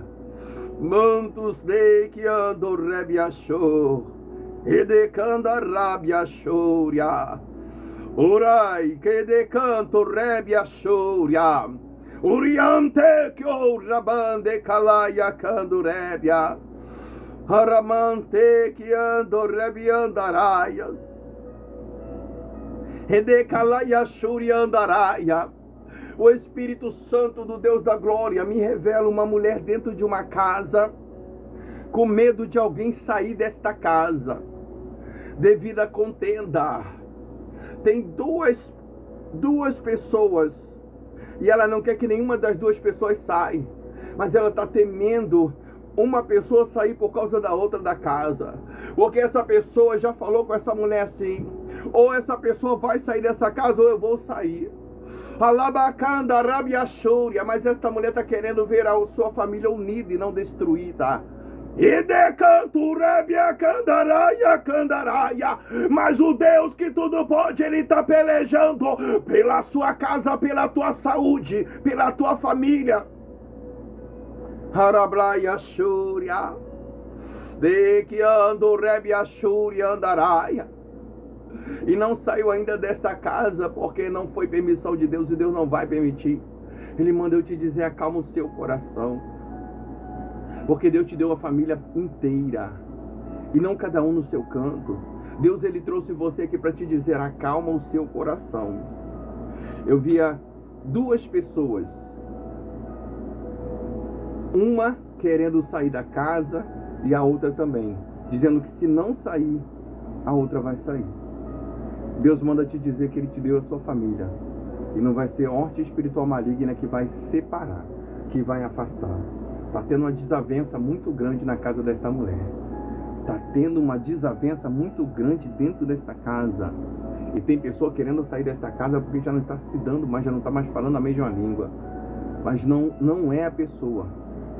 Mantos de que ando rebiachou, e de candarabia chouria, orai que de canto rebiachouria, uriante que o rabande calaia candurebia, aramante que ando rebiandaraias, e de calaia chouria andaraia. O Espírito Santo do Deus da glória me revela uma mulher dentro de uma casa, com medo de alguém sair desta casa, devido à contenda. Tem duas pessoas, e ela não quer que nenhuma das duas pessoas saia, mas ela está temendo uma pessoa sair por causa da outra da casa, porque essa pessoa já falou com essa mulher assim: ou essa pessoa vai sair dessa casa ou eu vou sair. Alabacanda, rabiachúria, mas esta mulher está querendo ver a sua família unida e não destruída. E de canto rebia candaraia, candaraia, mas o Deus que tudo pode, Ele está pelejando pela sua casa, pela tua saúde, pela tua família. Harablaia chúria, de que ando rebia chúria andaraia. E não saiu ainda desta casa porque não foi permissão de Deus, e Deus não vai permitir. Ele manda eu te dizer: acalma o seu coração, porque Deus te deu a família inteira e não cada um no seu canto. Deus, Ele trouxe você aqui para te dizer: acalma o seu coração. Eu via duas pessoas, uma querendo sair da casa e a outra também, dizendo que se não sair, a outra vai sair. Deus manda te dizer que Ele te deu a sua família, e não vai ser horte espiritual maligna que vai separar, que vai afastar. Está tendo uma desavença muito grande na casa desta mulher. Está tendo uma desavença muito grande dentro desta casa. E tem pessoa querendo sair desta casa porque já não está se dando mais, já não está mais falando a mesma língua. Mas não é a pessoa.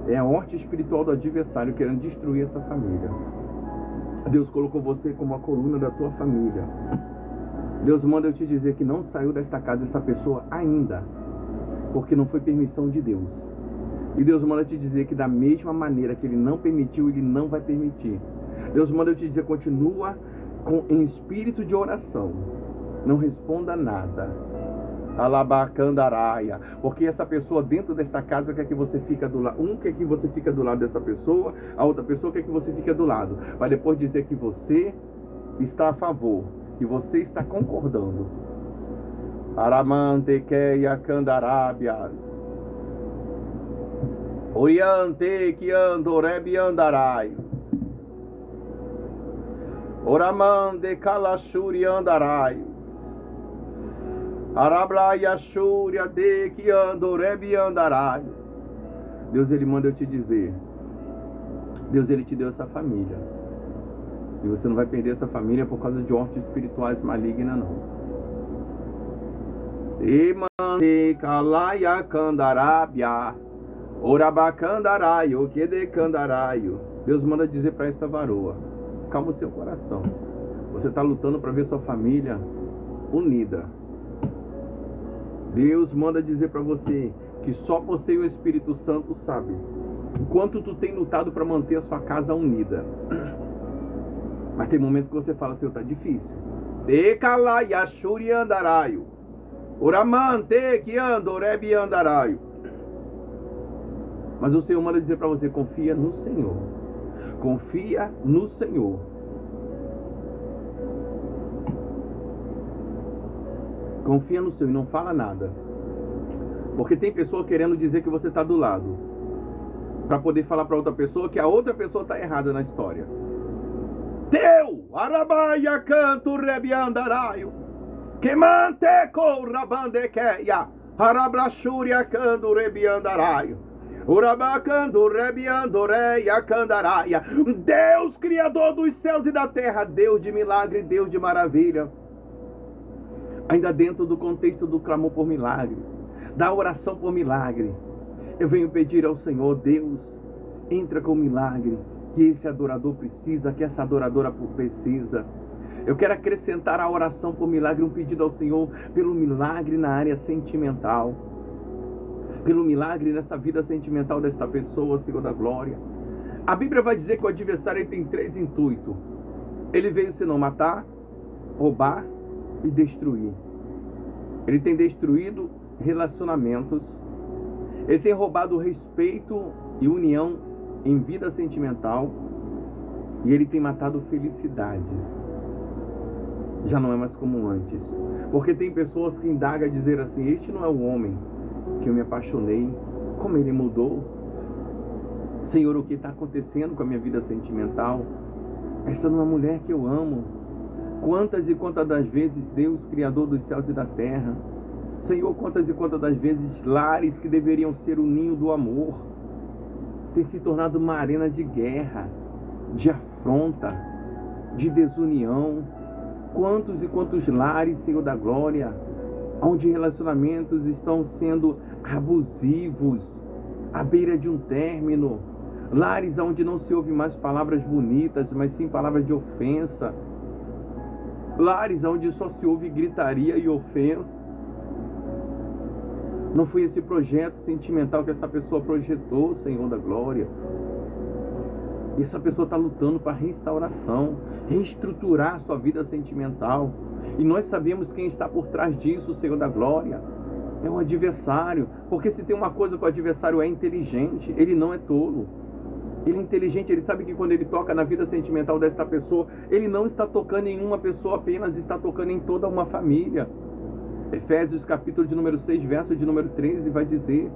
É a horta espiritual do adversário querendo destruir essa família. Deus colocou você como a coluna da tua família. Deus manda eu te dizer que não saiu desta casa essa pessoa ainda, porque não foi permissão de Deus. E Deus manda te dizer que da mesma maneira que Ele não permitiu, Ele não vai permitir. Deus manda eu te dizer, continua em espírito de oração. Não responda nada. Alabacandaraia. Porque essa pessoa dentro desta casa quer que você fique do lado. Um quer que você fique do lado dessa pessoa, a outra pessoa quer que você fique do lado. Vai depois dizer que você está a favor, que você está concordando. Aramante keia candarábias. Oriante que andorebi andarai. Oramande kalashuri andarai. Arablaya shuria de que andorebi andarai. Deus, Ele manda eu te dizer. Deus, Ele te deu essa família. E você não vai perder essa família por causa de hortas espirituais malignas, não. Emante kalaya candarabia. Orabacandaraio, que de candaraio. Deus manda dizer para esta varoa: calma o seu coração. Você está lutando para ver sua família unida. Deus manda dizer para você que só você e o Espírito Santo sabem quanto tu tem lutado para manter a sua casa unida. Mas tem momentos que você fala: Senhor, está difícil. Ekalai ashuri andaraio. Oramante que andorebi andaraio. Mas o Senhor manda dizer para você: confia no Senhor. Confia no Senhor. Confia no Senhor e não fala nada. Porque tem pessoa querendo dizer que você está do lado, para poder falar para outra pessoa que a outra pessoa está errada na história. Teu arabaia canto rebiandaraio. Que manteco rabandequeia. Arablachúria canto rebiandaraio. Urabacando rebiandoreia candaraia. Deus criador dos céus e da terra, Deus de milagre, Deus de maravilha. Ainda dentro do contexto do clamor por milagre, da oração por milagre, eu venho pedir ao Senhor: Deus, entra com milagre que esse adorador precisa, que essa adoradora precisa. Eu quero acrescentar à oração por milagre um pedido ao Senhor pelo milagre na área sentimental, pelo milagre nessa vida sentimental desta pessoa, Senhor da glória. A Bíblia vai dizer que o adversário tem 3 intuitos. Ele veio senão matar, roubar e destruir. Ele tem destruído relacionamentos. Ele tem roubado respeito e união em vida sentimental. E ele tem matado felicidades. Já não é mais como antes. Porque tem pessoas que indagam a dizer assim: este não é o homem que eu me apaixonei, como ele mudou. Senhor, o que está acontecendo com a minha vida sentimental? Essa não é a mulher que eu amo. Quantas e quantas das vezes Deus, Criador dos céus e da terra, Senhor, quantas e quantas das vezes lares que deveriam ser o ninho do amor, tem se tornado uma arena de guerra, de afronta, de desunião. Quantos e quantos lares, Senhor da glória, onde relacionamentos estão sendo abusivos, à beira de um término. Lares onde não se ouve mais palavras bonitas, mas sim palavras de ofensa. Lares onde só se ouve gritaria e ofensa. Não foi esse projeto sentimental que essa pessoa projetou, Senhor da glória. E essa pessoa está lutando para restauração, reestruturar a sua vida sentimental. E nós sabemos quem está por trás disso, Senhor da glória. É o adversário. Porque se tem uma coisa que o adversário é inteligente, ele não é tolo. Ele é inteligente, ele sabe que quando ele toca na vida sentimental desta pessoa, ele não está tocando em uma pessoa apenas, está tocando em toda uma família. Efésios capítulo de número 6, verso de número 13 vai dizer: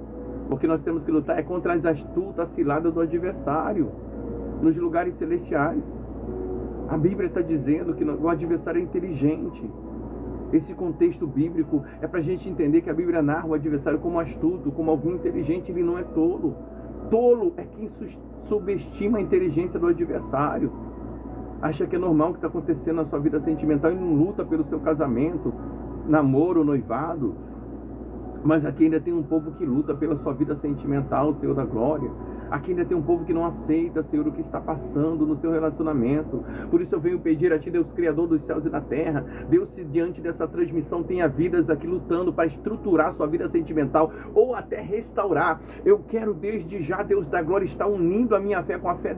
porque nós temos que lutar contra as astutas ciladas do adversário nos lugares celestiais. A Bíblia está dizendo que o adversário é inteligente. Esse contexto bíblico é para a gente entender que a Bíblia narra o adversário como astuto, como alguém inteligente. Ele não é tolo. Tolo é quem subestima a inteligência do adversário. Acha que é normal o que está acontecendo na sua vida sentimental e não luta pelo seu casamento, namoro, noivado. Mas aqui ainda tem um povo que luta pela sua vida sentimental, Senhor da glória. Aqui ainda tem um povo que não aceita, Senhor, o que está passando no seu relacionamento. Por isso eu venho pedir a Ti, Deus Criador dos céus e da terra. Deus, se diante dessa transmissão tenha vidas aqui lutando para estruturar sua vida sentimental ou até restaurar. Eu quero desde já, Deus da glória, estar unindo a minha fé com a fé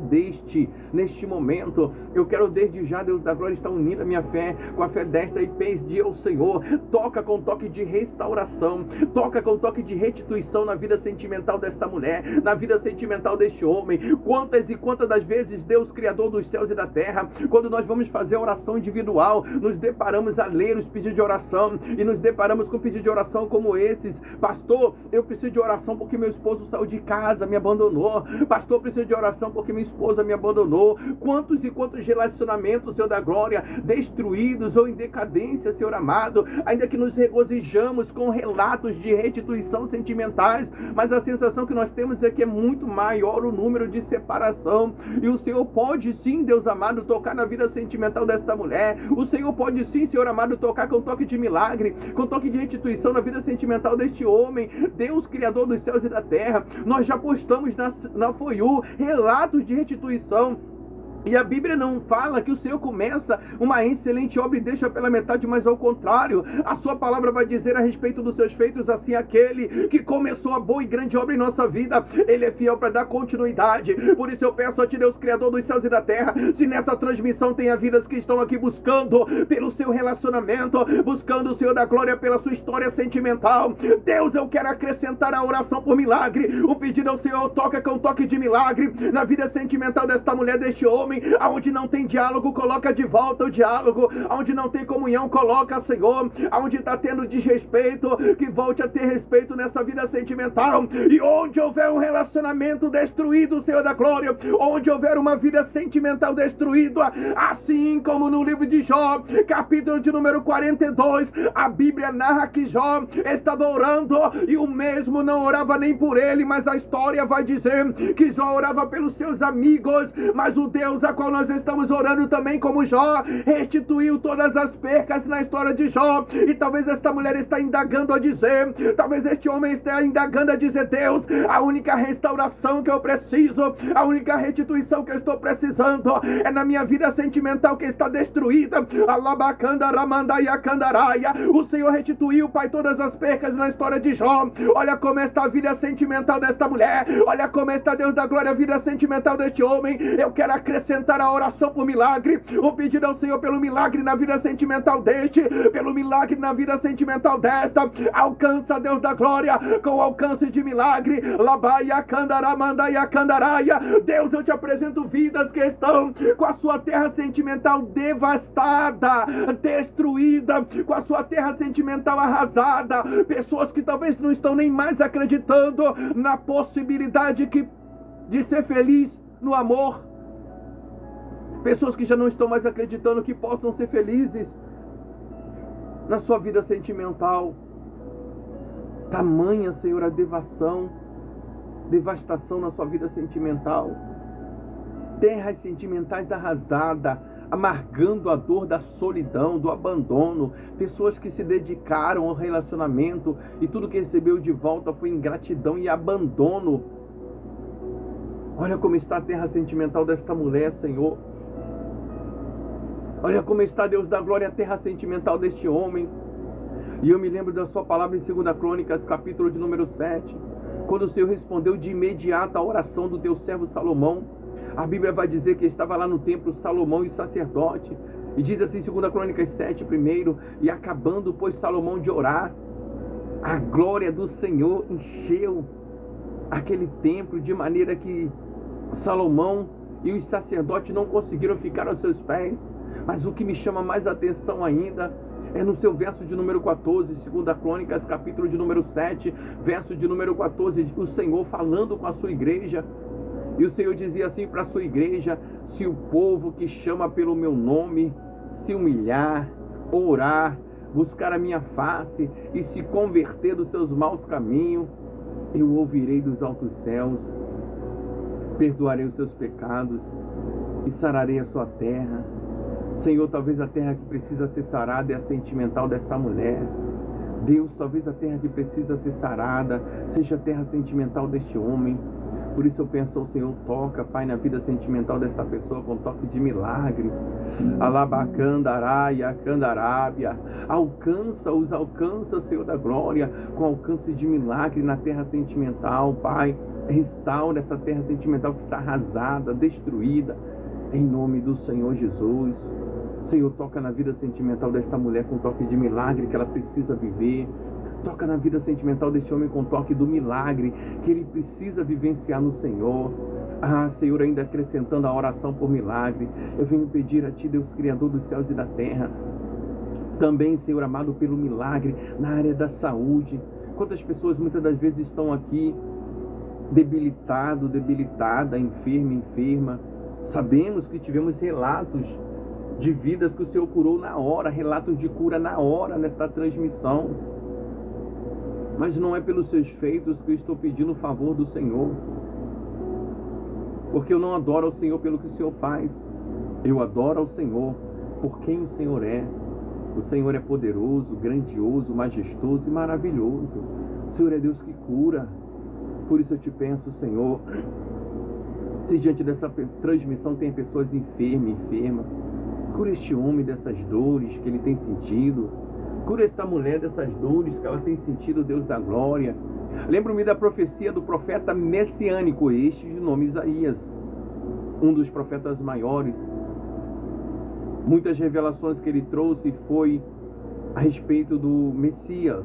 neste momento. Eu quero desde já, Deus da glória, estar unindo a minha fé com a fé desta e pedir ao Senhor. Toca com toque de restauração. Toca com toque de restituição na vida sentimental desta mulher, na vida sentimental deste homem. Quantas e quantas das vezes, Deus Criador dos céus e da terra, quando nós vamos fazer a oração individual, nos deparamos a ler os pedidos de oração e nos deparamos com pedidos de oração como esses: pastor, eu preciso de oração porque meu esposo saiu de casa, me abandonou. Pastor, eu preciso de oração porque minha esposa me abandonou. Quantos e quantos relacionamentos, Senhor da glória, destruídos ou em decadência, Senhor amado, ainda que nos regozijamos com relatos de restituição sentimentais, mas a sensação que nós temos é que é muito maior o número de separação. E o Senhor pode sim, Deus amado, tocar na vida sentimental desta mulher. O Senhor pode sim, Senhor amado, tocar com toque de milagre, com toque de restituição na vida sentimental deste homem. Deus Criador dos céus e da terra, nós já postamos na FOIU relatos de restituição. E a Bíblia não fala que o Senhor começa uma excelente obra e deixa pela metade, mas ao contrário, a sua palavra vai dizer a respeito dos seus feitos assim: aquele que começou a boa e grande obra em nossa vida, Ele é fiel para dar continuidade. Por isso eu peço a Ti, Deus Criador dos céus e da terra, se nessa transmissão tem vidas que estão aqui buscando pelo seu relacionamento, buscando o Senhor da glória pela sua história sentimental, Deus, eu quero acrescentar a oração por milagre, o pedido ao Senhor: toca com toque de milagre na vida sentimental desta mulher, deste homem. Aonde não tem diálogo, coloca de volta o diálogo. Aonde não tem comunhão, coloca, Senhor. Aonde está tendo desrespeito, que volte a ter respeito nessa vida sentimental. E onde houver um relacionamento destruído, Senhor da glória, onde houver uma vida sentimental destruída, assim como no livro de Jó, capítulo de número 42, a Bíblia narra que Jó estava orando e o mesmo não orava nem por ele, mas a história vai dizer que Jó orava pelos seus amigos, mas o Deus a qual nós estamos orando também, como Jó, restituiu todas as percas na história de Jó. E talvez esta mulher está indagando a dizer, talvez este homem esteja indagando a dizer: Deus, a única restauração que eu preciso, a única restituição que eu estou precisando é na minha vida sentimental que está destruída. O Senhor restituiu, Pai, todas as percas na história de Jó. Olha como está a vida sentimental desta mulher, olha como está, Deus da glória, a vida sentimental deste homem. Eu quero acrescentar a oração por milagre, o pedido ao Senhor pelo milagre na vida sentimental deste, pelo milagre na vida sentimental desta. Alcança, Deus da glória, com o alcance de milagre. Deus, eu te apresento vidas que estão com a sua terra sentimental devastada, destruída, com a sua terra sentimental arrasada. Pessoas que talvez não estão nem mais acreditando na possibilidade de ser feliz no amor. Pessoas que já não estão mais acreditando que possam ser felizes na sua vida sentimental. Tamanha, Senhor, a devastação na sua vida sentimental. Terras sentimentais arrasadas, amargando a dor da solidão, do abandono. Pessoas que se dedicaram ao relacionamento e tudo que recebeu de volta foi ingratidão e abandono. Olha como está a terra sentimental desta mulher, Senhor. Olha como está, Deus da glória, a terra sentimental deste homem. E eu me lembro da sua palavra em 2 Crônicas, capítulo de número 7, quando o Senhor respondeu de imediato a oração do teu servo Salomão. A Bíblia vai dizer que estava lá no templo Salomão e o sacerdote. E diz assim, 2 Crônicas 7, primeiro: e acabando, pois, Salomão de orar, a glória do Senhor encheu aquele templo, de maneira que Salomão e os sacerdotes não conseguiram ficar aos seus pés. Mas o que me chama mais atenção ainda é no seu verso de número 14, 2 Crônicas, capítulo de número 7, verso de número 14, o Senhor falando com a sua igreja. E o Senhor dizia assim para a sua igreja: se o povo que chama pelo meu nome se humilhar, orar, buscar a minha face e se converter dos seus maus caminhos, eu ouvirei dos altos céus, perdoarei os seus pecados e sararei a sua terra. Senhor, talvez a terra que precisa ser sarada é a sentimental desta mulher. Deus, talvez a terra que precisa ser sarada seja a terra sentimental deste homem. Por isso eu penso, Senhor, toca, Pai, na vida sentimental desta pessoa com toque de milagre. Alabacandaraia, candarábia. Alcança-os, alcança, Senhor da glória, com alcance de milagre na terra sentimental, Pai. Restaura essa terra sentimental que está arrasada, destruída, em nome do Senhor Jesus. Senhor, toca na vida sentimental desta mulher com toque de milagre que ela precisa viver. Toca na vida sentimental deste homem com toque do milagre que ele precisa vivenciar no Senhor. Senhor, ainda acrescentando a oração por milagre, eu venho pedir a Ti, Deus Criador dos céus e da terra, também, Senhor amado, pelo milagre na área da saúde. Quantas pessoas muitas das vezes estão aqui debilitada, enferma. Sabemos que tivemos relatos de vidas que o Senhor curou na hora, relatos de cura na hora nesta transmissão. Mas não é pelos seus feitos que eu estou pedindo o favor do Senhor. Porque eu não adoro ao Senhor pelo que o Senhor faz. Eu adoro ao Senhor por quem o Senhor é. O Senhor é poderoso, grandioso, majestoso e maravilhoso. O Senhor é Deus que cura. Por isso eu te peço, Senhor, se diante dessa transmissão tem pessoas enfermas, cura este homem dessas dores que ele tem sentido. Cura esta mulher dessas dores que ela tem sentido, Deus da glória. Lembro-me da profecia do profeta messiânico, este de nome Isaías, um dos profetas maiores. Muitas revelações que ele trouxe foi a respeito do Messias.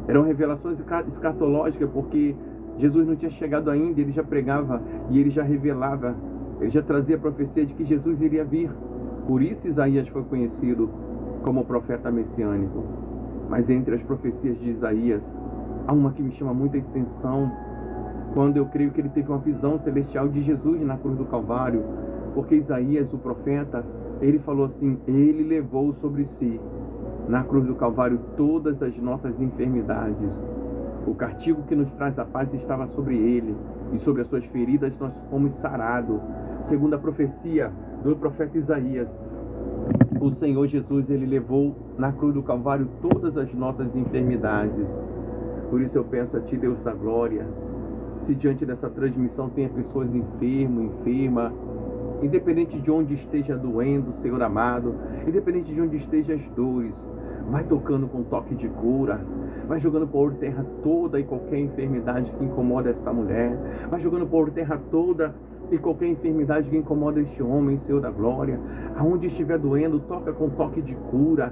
Eram revelações escatológicas, porque Jesus não tinha chegado ainda, ele já pregava e ele já revelava, ele já trazia a profecia de que Jesus iria vir. Por isso Isaías foi conhecido como profeta messiânico. Mas entre as profecias de Isaías, há uma que me chama muita atenção, quando eu creio que ele teve uma visão celestial de Jesus na cruz do Calvário, porque Isaías, o profeta, ele falou assim: ele levou sobre si, na cruz do Calvário, todas as nossas enfermidades. O castigo que nos traz a paz estava sobre ele, e sobre as suas feridas nós fomos sarados. Segundo a profecia do profeta Isaías, o Senhor Jesus, ele levou na cruz do Calvário todas as nossas enfermidades. Por isso eu peço a Ti, Deus da glória, se diante dessa transmissão tenha pessoas enfermas, independente de onde esteja doendo, Senhor amado, independente de onde estejam as dores, vai tocando com toque de cura, vai jogando por terra toda e qualquer enfermidade que incomoda esta mulher, vai jogando por terra toda e qualquer enfermidade que incomoda este homem, Senhor da glória. Aonde estiver doendo, toca com toque de cura.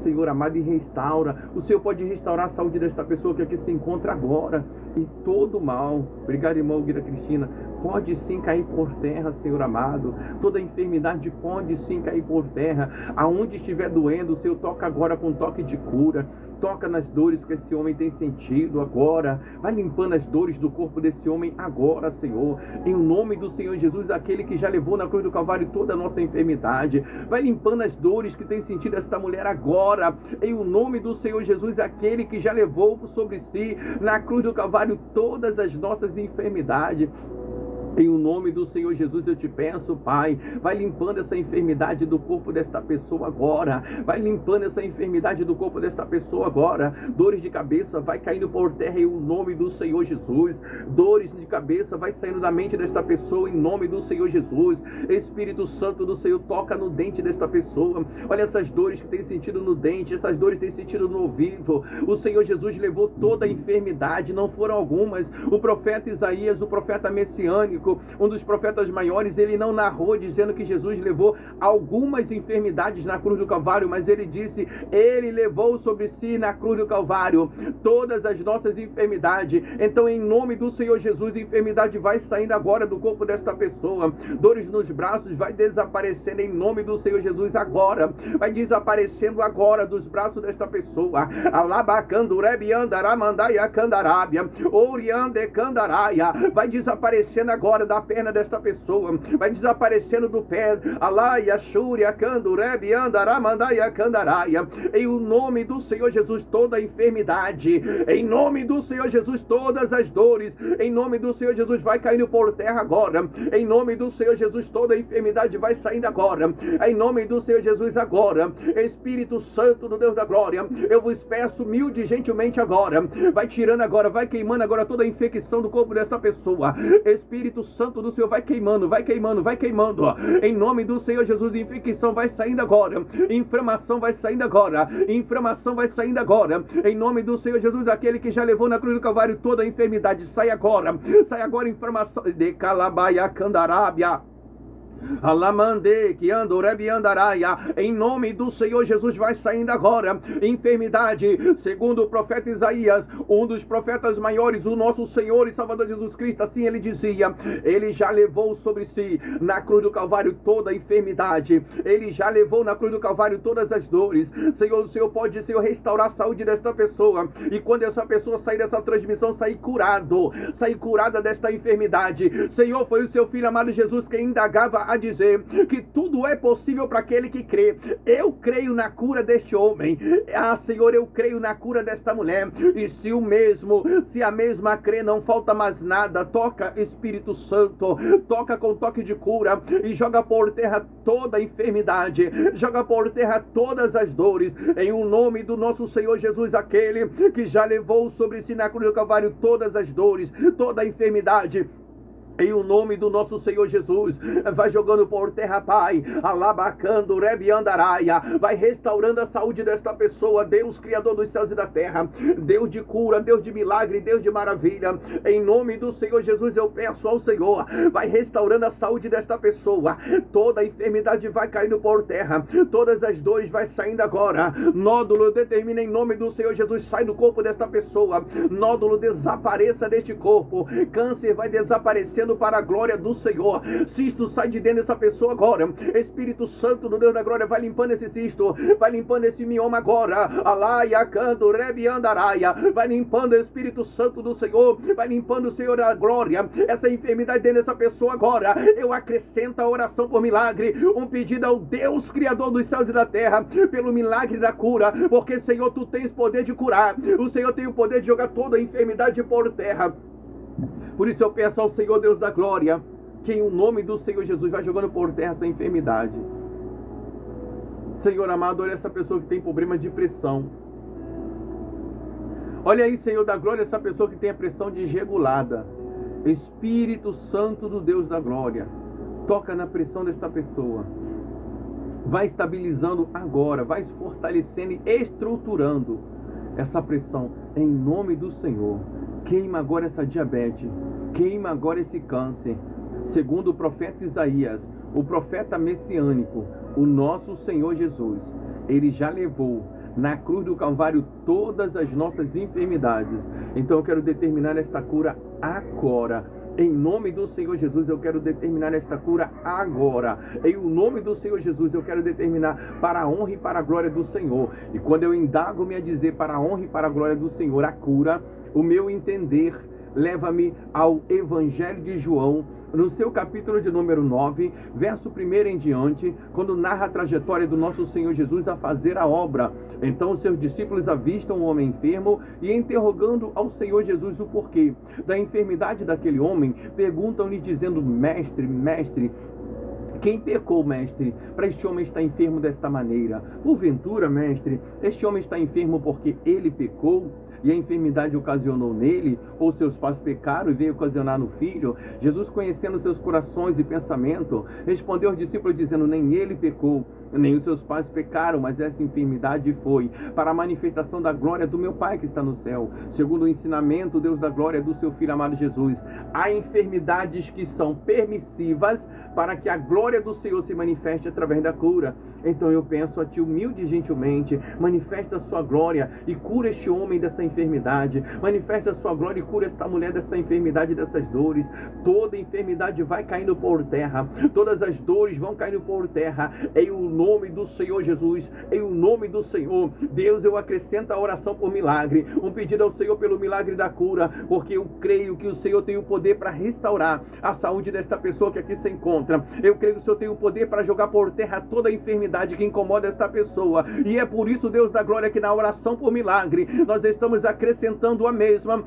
Senhor amado, e restaura. O Senhor pode restaurar a saúde desta pessoa que aqui se encontra agora. E todo mal, obrigado, irmã Guida Cristina, pode sim cair por terra, Senhor amado. Toda enfermidade pode sim cair por terra. Aonde estiver doendo, o Senhor toca agora com toque de cura. Toca nas dores que esse homem tem sentido agora. Vai limpando as dores do corpo desse homem agora, Senhor. Em nome do Senhor Jesus, aquele que já levou na cruz do Calvário toda a nossa enfermidade. Vai limpando as dores que tem sentido esta mulher agora. Em nome do Senhor Jesus, aquele que já levou sobre si na cruz do Calvário todas as nossas enfermidades. Em nome do Senhor Jesus eu te peço, Pai, vai limpando essa enfermidade do corpo desta pessoa agora. Vai limpando essa enfermidade do corpo desta pessoa agora. Dores de cabeça vai caindo por terra em nome do Senhor Jesus. Dores de cabeça vai saindo da mente desta pessoa em nome do Senhor Jesus. Espírito Santo do Senhor, toca no dente desta pessoa. Olha essas dores que tem sentido no dente, essas dores que tem sentido no ouvido. O Senhor Jesus levou toda a enfermidade, não foram algumas. O profeta Isaías, o profeta messiânico, um dos profetas maiores, ele não narrou dizendo que Jesus levou algumas enfermidades na cruz do Calvário, mas ele disse: ele levou sobre si na cruz do Calvário todas as nossas enfermidades. Então, em nome do Senhor Jesus, a enfermidade vai saindo agora do corpo desta pessoa. Dores nos braços vai desaparecendo em nome do Senhor Jesus agora. Vai desaparecendo agora dos braços desta pessoa. Alabacandurebi andaramandaia candarábia, oriande candaraia, vai desaparecendo agora agora da perna desta pessoa, vai desaparecendo do pé, alaia, shúria, candurebe, andaramandaya, candaraia, em o nome do Senhor Jesus, toda a enfermidade, em nome do Senhor Jesus, todas as dores, em nome do Senhor Jesus, vai caindo por terra agora, em nome do Senhor Jesus, toda a enfermidade vai saindo agora, em nome do Senhor Jesus agora, Espírito Santo do Deus da glória, eu vos peço humilde e gentilmente agora, vai tirando agora, vai queimando agora toda a infecção do corpo dessa pessoa, Espírito Santo do Senhor, vai queimando, vai queimando, vai queimando, em nome do Senhor Jesus, infecção vai saindo agora, inflamação vai saindo agora, inflamação vai saindo agora, em nome do Senhor Jesus, aquele que já levou na cruz do Calvário toda a enfermidade, sai agora, inflamação de calabaia, candarábia, Alamande, que andorebi andaraia, em nome do Senhor Jesus, vai saindo agora enfermidade, segundo o profeta Isaías, um dos profetas maiores, o nosso Senhor e Salvador Jesus Cristo, assim ele dizia, ele já levou sobre si na cruz do Calvário toda a enfermidade, ele já levou na cruz do Calvário todas as dores. Senhor, o Senhor pode, Senhor, restaurar a saúde desta pessoa, e quando essa pessoa sair dessa transmissão, sair curada desta enfermidade. Senhor, foi o seu Filho amado Jesus quem indagava a dizer que tudo é possível para aquele que crê. Eu creio na cura deste homem. Senhor, eu creio na cura desta mulher. E se a mesma crê, não falta mais nada. Toca, Espírito Santo, toca com toque de cura e joga por terra toda a enfermidade, joga por terra todas as dores, em o nome do nosso Senhor Jesus, aquele que já levou sobre si na cruz do Calvário todas as dores, toda a enfermidade. Em o nome do nosso Senhor Jesus, vai jogando por terra, Pai, alabacando, rebi andaraia, vai restaurando a saúde desta pessoa, Deus Criador dos céus e da terra, Deus de cura, Deus de milagre, Deus de maravilha, em nome do Senhor Jesus, eu peço ao Senhor, vai restaurando a saúde desta pessoa, toda a enfermidade vai caindo por terra, todas as dores vai saindo agora, nódulo determina em nome do Senhor Jesus, sai do corpo desta pessoa, nódulo desapareça deste corpo, câncer vai desaparecendo para a glória do Senhor, cisto sai de dentro dessa pessoa agora, Espírito Santo do Deus da glória, vai limpando esse cisto, vai limpando esse mioma agora, alaia, canto, rebi andaraia, vai limpando o Espírito Santo do Senhor, vai limpando o Senhor da glória, essa enfermidade dentro dessa pessoa agora, eu acrescento a oração por milagre, um pedido ao Deus Criador dos céus e da terra, pelo milagre da cura, porque Senhor, tu tens poder de curar, o Senhor tem o poder de jogar toda a enfermidade por terra. Por isso eu peço ao Senhor Deus da glória, que em o nome do Senhor Jesus vai jogando por terra essa enfermidade. Senhor amado, olha essa pessoa que tem problema de pressão. Olha aí, Senhor da glória, essa pessoa que tem a pressão desregulada. Espírito Santo do Deus da glória, toca na pressão desta pessoa. Vai estabilizando agora, vai fortalecendo e estruturando essa pressão em nome do Senhor. Queima agora essa diabetes, queima agora esse câncer. Segundo o profeta Isaías, o profeta messiânico, o nosso Senhor Jesus, ele já levou na cruz do Calvário todas as nossas enfermidades. Então eu quero determinar esta cura agora. Em nome do Senhor Jesus, eu quero determinar esta cura agora. Em o nome do Senhor Jesus, eu quero determinar para a honra e para a glória do Senhor. E quando eu indago-me a dizer para a honra e para a glória do Senhor a cura, o meu entender leva-me ao Evangelho de João, no seu capítulo de número 9, verso 1 em diante, quando narra a trajetória do nosso Senhor Jesus a fazer a obra. Então os seus discípulos avistam um homem enfermo e, interrogando ao Senhor Jesus o porquê da enfermidade daquele homem, perguntam-lhe dizendo: mestre, mestre, quem pecou, mestre, para este homem estar enfermo desta maneira? Porventura, mestre, este homem está enfermo porque ele pecou e a enfermidade ocasionou nele, ou seus pais pecaram e veio ocasionar no filho? Jesus, conhecendo seus corações e pensamento, respondeu aos discípulos dizendo: nem ele pecou, nem os seus pais pecaram, mas essa enfermidade foi para a manifestação da glória do meu Pai que está no céu, segundo o ensinamento, Deus da glória, do seu Filho amado Jesus. Há enfermidades que são permissivas para que a glória do Senhor se manifeste através da cura. Então eu peço a Ti humilde e gentilmente, manifesta a sua glória e cura este homem dessa enfermidade, manifesta a sua glória e cura esta mulher dessa enfermidade, dessas dores. Toda enfermidade vai caindo por terra, todas as dores vão caindo por terra, em o nome do Senhor Jesus, em o nome do Senhor. Deus, eu acrescento a oração por milagre, um pedido ao Senhor pelo milagre da cura, porque eu creio que o Senhor tem o poder para restaurar a saúde desta pessoa que aqui se encontra. Eu creio que o Senhor tem o poder para jogar por terra toda a enfermidade que incomoda esta pessoa, e é por isso, Deus da glória, que na oração por milagre nós estamos acrescentando a mesma.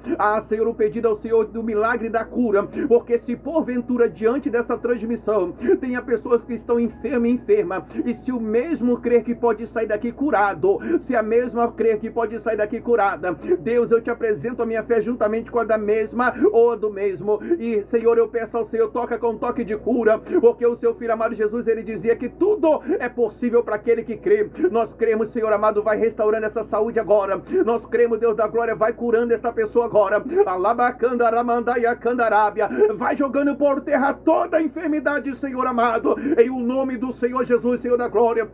Senhor, o pedido ao Senhor do milagre da cura, porque se porventura diante dessa transmissão tenha pessoas que estão enferma, e se o mesmo crer que pode sair daqui curado, se a mesma crer que pode sair daqui curada, Deus, eu te apresento a minha fé juntamente com a da mesma ou do mesmo, e Senhor, eu peço ao Senhor, toca com toque de cura, porque o seu filho amado Jesus, ele dizia que tudo é possível para aquele que crê. Nós cremos, Senhor amado, vai restaurando essa saúde agora. Nós cremos, Deus da glória, vai curando esta pessoa agora. Vai jogando por terra toda a enfermidade, Senhor amado, em o nome do Senhor Jesus, Senhor da glória.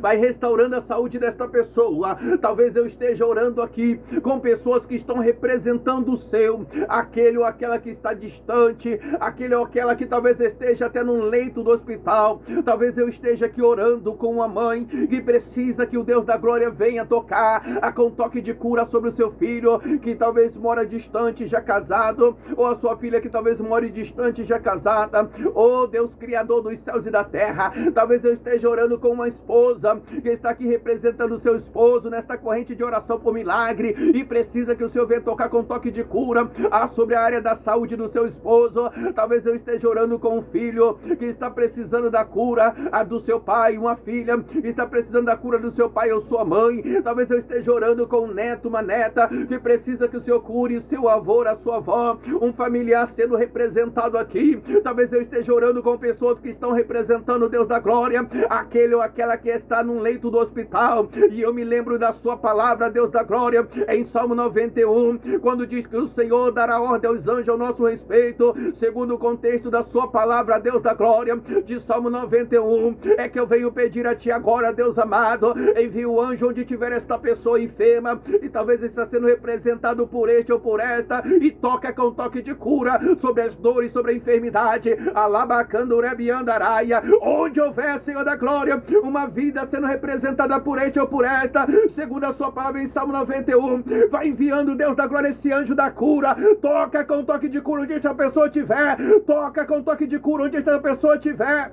Vai restaurando a saúde desta pessoa. Talvez eu esteja orando aqui com pessoas que estão representando o seu, aquele ou aquela que está distante, aquele ou aquela que talvez esteja até num leito do hospital. Talvez eu esteja aqui orando com uma mãe que precisa que o Deus da glória venha tocar com toque de cura sobre o seu filho, que talvez mora distante, já casado, ou a sua filha que talvez more distante, já casada. Oh Deus, Criador dos céus e da terra, talvez eu esteja orando com uma esposa que está aqui representando o seu esposo nesta corrente de oração por milagre, e precisa que o Senhor venha tocar com toque de cura sobre a área da saúde do seu esposo. Talvez eu esteja orando com um filho que está precisando da cura do seu pai, uma filha que está precisando da cura do seu pai ou sua mãe. Talvez eu esteja orando com um neto, uma neta que precisa que o Senhor cure o seu avô, a sua avó, um familiar sendo representado aqui. Talvez eu esteja orando com pessoas que estão representando o Deus da glória, aquele ou aquela que está num leito do hospital, e eu me lembro da sua palavra, Deus da glória, em Salmo 91, quando diz que o Senhor dará ordem aos anjos ao nosso respeito, segundo o contexto da sua palavra, Deus da glória, de Salmo 91, é que eu venho pedir a ti agora, Deus amado, envie o anjo onde tiver esta pessoa enferma, e talvez está sendo representado por este ou por esta, e toca com toque de cura sobre as dores, sobre a enfermidade, alabacandurebiandaraia, onde houver, Senhor da glória, uma vida sendo representada por este ou por esta, segundo a sua palavra em Salmo 91, vai enviando, Deus da glória, esse anjo da cura, toca com toque de cura onde esta pessoa estiver, toca com toque de cura onde esta pessoa estiver,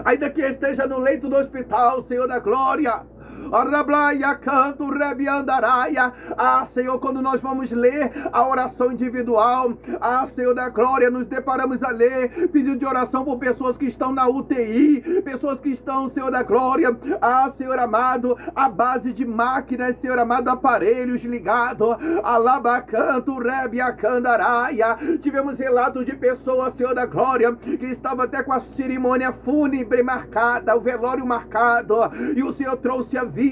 ainda que esteja no leito do hospital, Senhor da glória. Senhor, quando nós vamos ler a oração individual, Senhor da glória, nos deparamos a ler pedido de oração por pessoas que estão na UTI, pessoas que estão, Senhor da glória, Senhor amado, à base de máquinas, Senhor amado, aparelhos ligados, tivemos relatos de pessoas, Senhor da glória, que estavam até com a cerimônia fúnebre marcada, o velório marcado, e o Senhor trouxe a vida.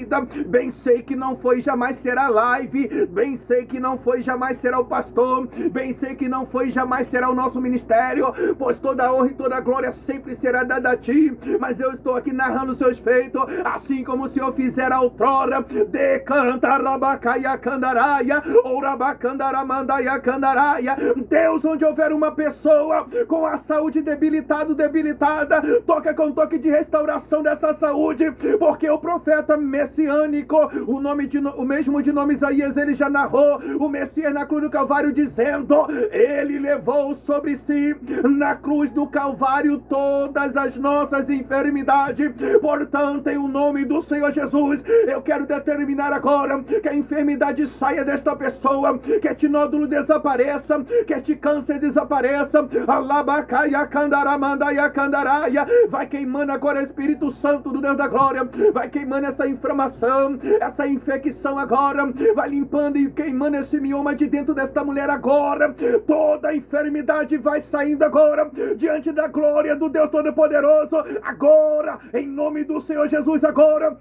Bem sei que não foi, jamais será live, bem sei que não foi, jamais será o pastor, bem sei que não foi, jamais será o nosso ministério, pois toda a honra e toda a glória sempre será dada a ti, mas eu estou aqui narrando os seus feitos, assim como o Senhor fizera outrora, decanta rabacaia candaraia, ou rabacandaramandaia candaraia. Deus, onde houver uma pessoa com a saúde debilitada, toca com toque de restauração dessa saúde, porque o profeta messiânico, o mesmo de nome Isaías, ele já narrou o Messias na cruz do Calvário, dizendo, ele levou sobre si na cruz do Calvário todas as nossas enfermidades. Portanto, em o nome do Senhor Jesus, eu quero determinar agora que a enfermidade saia desta pessoa, que este nódulo desapareça, que este câncer desapareça. Alabacaia candaramandaia candaraia, vai queimando agora o Espírito Santo do Deus da glória, vai queimando essa inflamação, essa infecção agora, vai limpando e queimando esse mioma de dentro desta mulher agora. Toda a enfermidade vai saindo agora, diante da glória do Deus Todo-Poderoso, agora, em nome do Senhor Jesus, agora.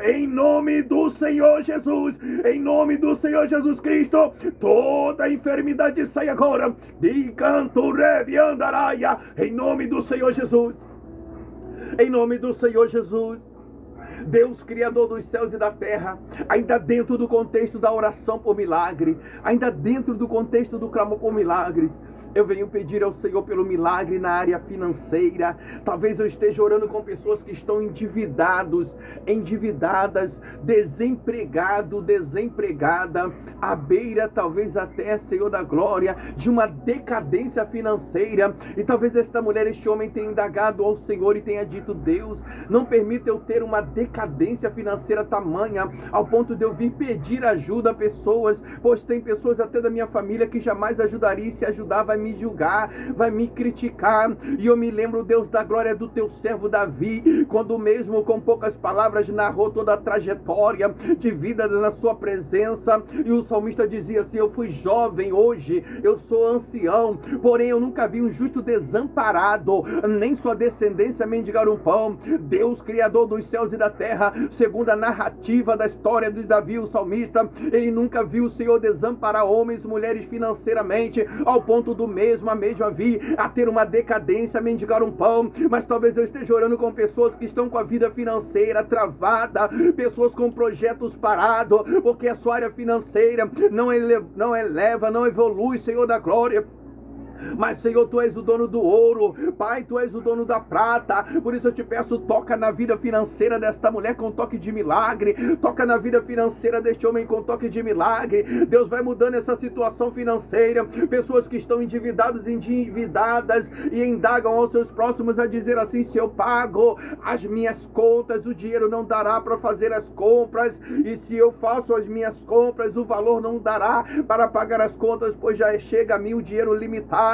Em nome do Senhor Jesus, em nome do Senhor Jesus Cristo, toda a enfermidade sai agora, em nome do Senhor Jesus, em nome do Senhor Jesus. Deus, Criador dos céus e da terra, ainda dentro do contexto da oração por milagre, ainda dentro do contexto do clamor por milagres, Eu venho pedir ao Senhor pelo milagre na área financeira. Talvez eu esteja orando com pessoas que estão endividadas, desempregado, desempregada, à beira, talvez até, Senhor da glória, de uma decadência financeira. E talvez esta mulher, este homem tenha indagado ao Senhor e tenha dito: Deus, não permita eu ter uma decadência financeira tamanha ao ponto de eu vir pedir ajuda a pessoas, pois tem pessoas até da minha família que jamais ajudaria, e se ajudar vai me julgar, vai me criticar. E eu me lembro, Deus da glória, do teu servo Davi, quando mesmo com poucas palavras narrou toda a trajetória de vida na sua presença, e o salmista dizia assim: eu fui jovem, hoje eu sou ancião, porém eu nunca vi um justo desamparado, nem sua descendência mendigar um pão. Deus, Criador dos céus e da terra, segundo a narrativa da história de Davi, o salmista, ele nunca viu o Senhor desamparar homens e mulheres financeiramente, ao ponto do mesmo a mesma vir a ter uma decadência, mendigar um pão. Mas talvez eu esteja orando com pessoas que estão com a vida financeira travada, pessoas com projetos parados, porque a sua área financeira não eleva, não evolui, Senhor da glória. Mas, Senhor, Tu és o dono do ouro, Pai, Tu és o dono da prata. Por isso eu te peço, toca na vida financeira desta mulher com toque de milagre, toca na vida financeira deste homem com toque de milagre. Deus vai mudando essa situação financeira. Pessoas que estão endividadas e indagam aos seus próximos a dizer assim: se eu pago as minhas contas, o dinheiro não dará para fazer as compras, e se eu faço as minhas compras, o valor não dará para pagar as contas, pois já chega a mim o dinheiro limitado.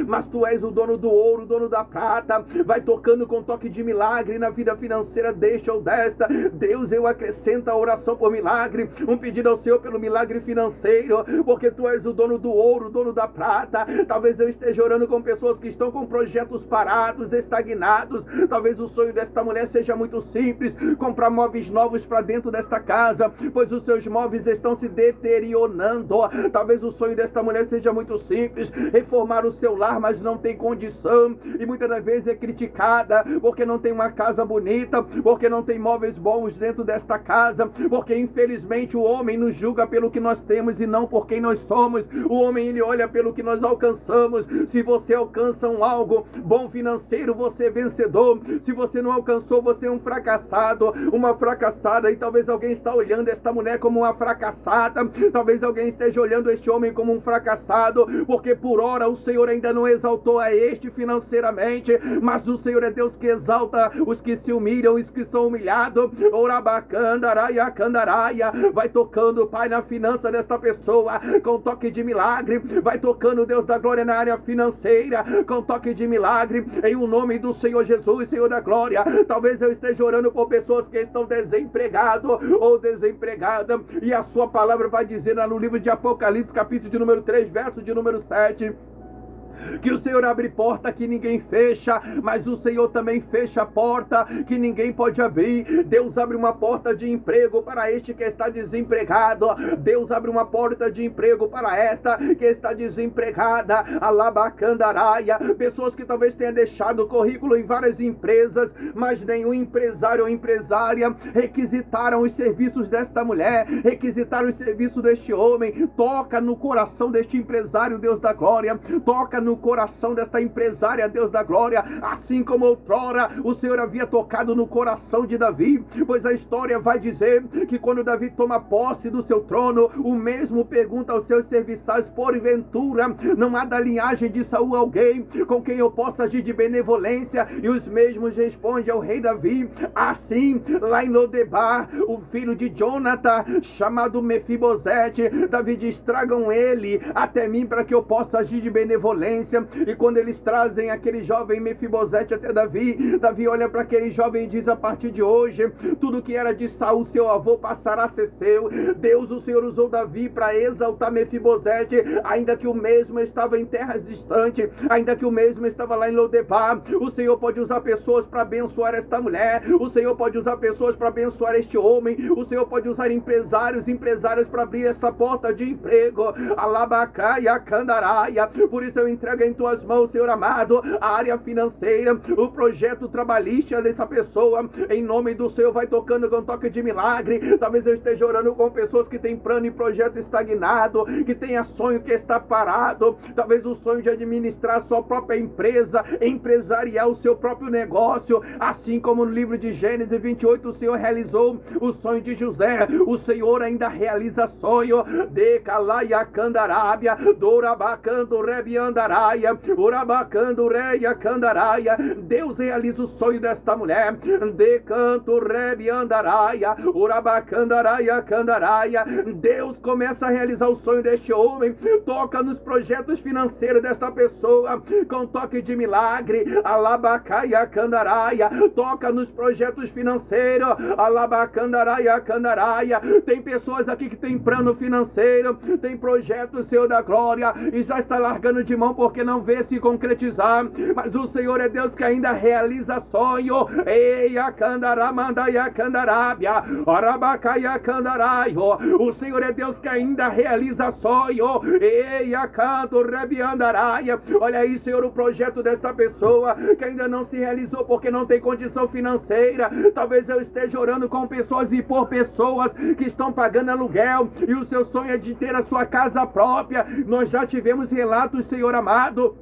Mas Tu és o dono do ouro, o dono da prata. Vai tocando com toque de milagre na vida financeira deste ou desta. Deus, eu acrescento a oração por milagre, um pedido ao Senhor pelo milagre financeiro, porque Tu és o dono do ouro, o dono da prata. Talvez eu esteja orando com pessoas que estão com projetos parados, estagnados. Talvez o sonho desta mulher seja muito simples: comprar móveis novos para dentro desta casa, pois os seus móveis estão se deteriorando. Talvez o sonho desta mulher seja muito simples: reformar o seu lar, mas não tem condição, e muitas das vezes é criticada porque não tem uma casa bonita, porque não tem móveis bons dentro desta casa, porque infelizmente o homem nos julga pelo que nós temos e não por quem nós somos. O homem, ele olha pelo que nós alcançamos. Se você alcança algo bom financeiro, você é vencedor. Se você não alcançou, você é um fracassado, uma fracassada. E talvez alguém está olhando esta mulher como uma fracassada, talvez alguém esteja olhando este homem como um fracassado, porque por hora o Senhor ainda não exaltou a este financeiramente, mas o Senhor é Deus que exalta os que se humilham, os que são humilhados. Orabacandaraia, candaraia. Vai tocando, Pai, na finança desta pessoa com toque de milagre. Vai tocando, Deus da glória, na área financeira com toque de milagre, em o nome do Senhor Jesus, Senhor da glória. Talvez eu esteja orando por pessoas que estão desempregados ou desempregada, e a sua palavra vai dizer lá no livro de Apocalipse, capítulo de número 3, verso de número 7, que o Senhor abre porta que ninguém fecha, mas o Senhor também fecha a porta que ninguém pode abrir. Deus abre uma porta de emprego para este que está desempregado. Deus abre uma porta de emprego para esta que está desempregada. Alabacandaraia. Pessoas que talvez tenham deixado o currículo em várias empresas, mas nenhum empresário ou empresária requisitaram os serviços desta mulher, requisitaram os serviços deste homem. Toca no coração deste empresário, Deus da glória. Toca no coração desta empresária, Deus da glória, assim como outrora o Senhor havia tocado no coração de Davi, pois a história vai dizer que quando Davi toma posse do seu trono, o mesmo pergunta aos seus serviçais: porventura não há da linhagem de Saul alguém com quem eu possa agir de benevolência? E os mesmos respondem ao rei Davi. Assim, lá em Lodebar, o filho de Jonathan, chamado Mefibosete, Davi diz: tragam ele até mim para que eu possa agir de benevolência. E quando eles trazem aquele jovem Mefibosete até Davi, Davi olha para aquele jovem e diz: a partir de hoje, tudo que era de Saul, seu avô, passará a ser seu. Deus, o Senhor, usou Davi para exaltar Mefibosete, ainda que o mesmo estava em terras distantes, ainda que o mesmo estava lá em Lodebar. O Senhor pode usar pessoas para abençoar esta mulher, o Senhor pode usar pessoas para abençoar este homem, o Senhor pode usar empresárias para abrir esta porta de emprego. Alabacaia, candaraia. Por isso eu entrego entrega em tuas mãos, Senhor amado, a área financeira, o projeto trabalhista dessa pessoa, em nome do Senhor, vai tocando com toque de milagre. Talvez eu esteja orando com pessoas que têm plano e projeto estagnado, que tenha sonho que está parado, talvez o sonho de administrar sua própria empresa, empresariar o seu próprio negócio, assim como no livro de Gênesis 28, o Senhor realizou o sonho de José, o Senhor ainda realiza sonho de Calaia Candarábia, Dorabacando Rebiandaraia, Urabacando Reia Candaraia. Deus realiza o sonho desta mulher, de Canto Rebiandaraia, Urabacandaraia Candaraia. Deus começa a realizar o sonho deste homem, toca nos projetos financeiros desta pessoa, com toque de milagre, Alabacaia Candaraia, toca nos projetos financeiros, Alabacandaraia Candaraia. Tem pessoas aqui que tem plano financeiro, tem projeto, Senhor da glória, e já está largando de mão porque não vê se concretizar, mas o Senhor é Deus que ainda realiza sonho. Eia Candaramandaya Candarábia, Arabacaia Candaraio. O Senhor é Deus que ainda realiza sonho. Eia Canto Rebiandaraia. Olha aí, Senhor, o projeto desta pessoa que ainda não se realizou porque não tem condição financeira. Talvez eu esteja orando com pessoas e por pessoas que estão pagando aluguel, e o seu sonho é de ter a sua casa própria. Nós já tivemos relatos, Senhor amado,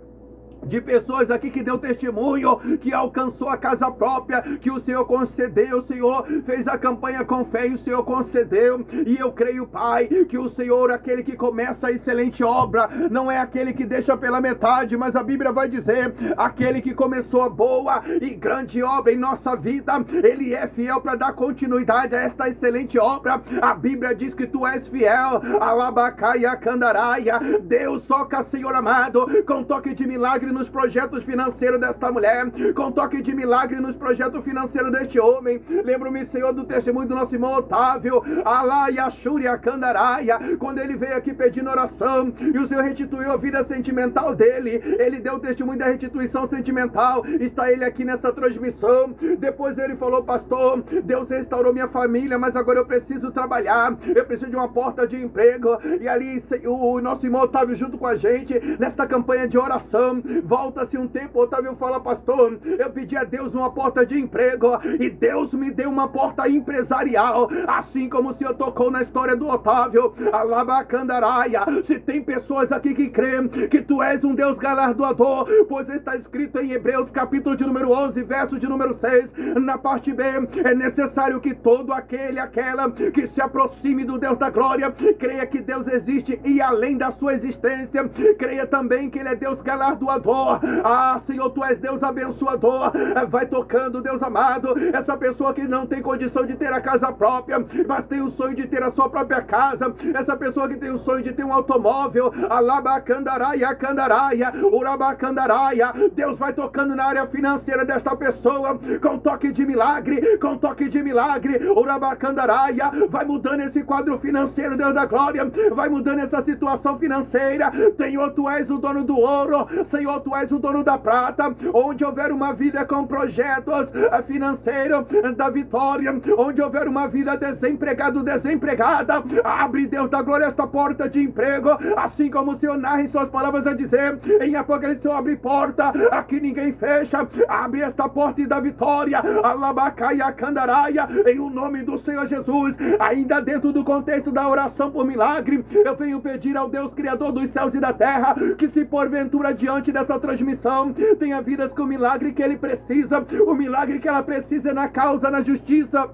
de pessoas aqui que deu testemunho, que alcançou a casa própria, que o Senhor concedeu. O Senhor fez a campanha com fé e o Senhor concedeu. E eu creio, Pai, que o Senhor, aquele que começa a excelente obra, não é aquele que deixa pela metade, mas a Bíblia vai dizer, aquele que começou a boa e grande obra em nossa vida, Ele é fiel para dar continuidade a esta excelente obra. A Bíblia diz que Tu és fiel. Alabacaia Candaraia. Deus toca, Senhor amado, com toque de milagre nos projetos financeiros desta mulher, com toque de milagre nos projetos financeiros deste homem. Lembro-me, Senhor, do testemunho do nosso irmão Otávio, Alaia Shúria Candaraia, quando ele veio aqui pedindo oração, e o Senhor restituiu a vida sentimental dele. Ele deu o testemunho da restituição sentimental. Está ele aqui nessa transmissão. Depois ele falou, pastor, Deus restaurou minha família, mas agora eu preciso trabalhar, eu preciso de uma porta de emprego. E ali o nosso irmão Otávio junto com a gente, nesta campanha de oração. Volta-se um tempo, Otávio fala, pastor, eu pedi a Deus uma porta de emprego, e Deus me deu uma porta empresarial, assim como o Senhor tocou na história do Otávio. Alabacandaraia. Se tem pessoas aqui que creem que Tu és um Deus galardoador, pois está escrito em Hebreus capítulo de número 11, verso de número 6, na parte B, é necessário que todo aquele, aquela que se aproxime do Deus da glória, creia que Deus existe e além da sua existência, creia também que Ele é Deus galardoador. Ah, Senhor, Tu és Deus abençoador. Vai tocando, Deus amado, essa pessoa que não tem condição de ter a casa própria, mas tem o sonho de ter a sua própria casa, essa pessoa que tem o sonho de ter um automóvel, Alabacandaraia Candaraia, Urabacandaraia. Deus vai tocando na área financeira desta pessoa, com toque de milagre, com toque de milagre, Urabacandaraia. Vai mudando esse quadro financeiro, Deus da glória, vai mudando essa situação financeira. Senhor, Tu és o dono do ouro, Senhor, Tu és o dono da prata. Onde houver uma vida com projetos financeiros da vitória, onde houver uma vida desempregado, desempregada, abre, Deus da glória, esta porta de emprego, assim como o Senhor narra em suas palavras a dizer, em Apocalipse, Senhor, abre porta, aqui ninguém fecha, abre esta porta da vitória, Alabacaia Candaraia, em o nome do Senhor Jesus. Ainda dentro do contexto da oração por milagre, eu venho pedir ao Deus Criador dos céus e da terra, que se porventura diante dessa transmissão tenha vidas com o milagre que ele precisa, o milagre que ela precisa na causa, na justiça.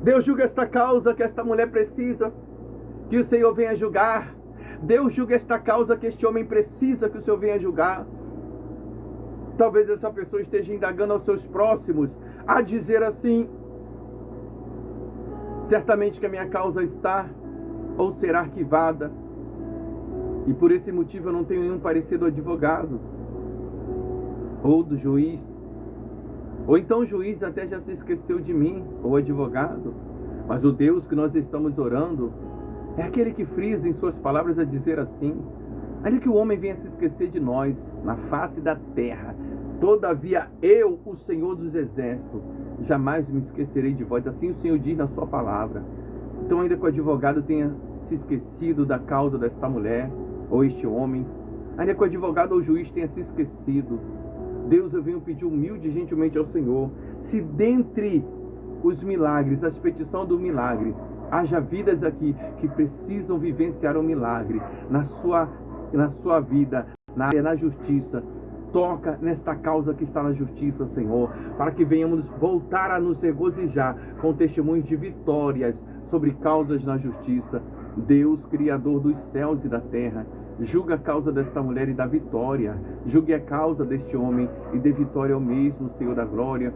Deus julga esta causa que esta mulher precisa, que o Senhor venha julgar. Deus julga esta causa que este homem precisa, que o Senhor venha julgar. Talvez essa pessoa esteja indagando aos seus próximos, a dizer assim, certamente que a minha causa está ou será arquivada, e por esse motivo eu não tenho nenhum parecer do advogado ou do juiz, ou então o juiz até já se esqueceu de mim, ou advogado. Mas o Deus que nós estamos orando é aquele que frisa em suas palavras a dizer assim, ainda que o homem venha se esquecer de nós na face da terra, todavia eu, o Senhor dos exércitos, jamais me esquecerei de vós. Assim o Senhor diz na sua palavra. Então, ainda que o advogado tenha se esquecido da causa desta mulher ou este homem, ainda que o advogado ou o juiz tenha se esquecido. Deus, eu venho pedir humilde e gentilmente ao Senhor, se dentre os milagres, as petições do milagre, haja vidas aqui que precisam vivenciar o milagre na sua vida, na justiça. Toca nesta causa que está na justiça, Senhor, para que venhamos voltar a nos regozijar com testemunhos de vitórias sobre causas na justiça. Deus, Criador dos céus e da terra, julga a causa desta mulher e dá vitória. Julgue a causa deste homem e dê vitória ao mesmo, Senhor da glória,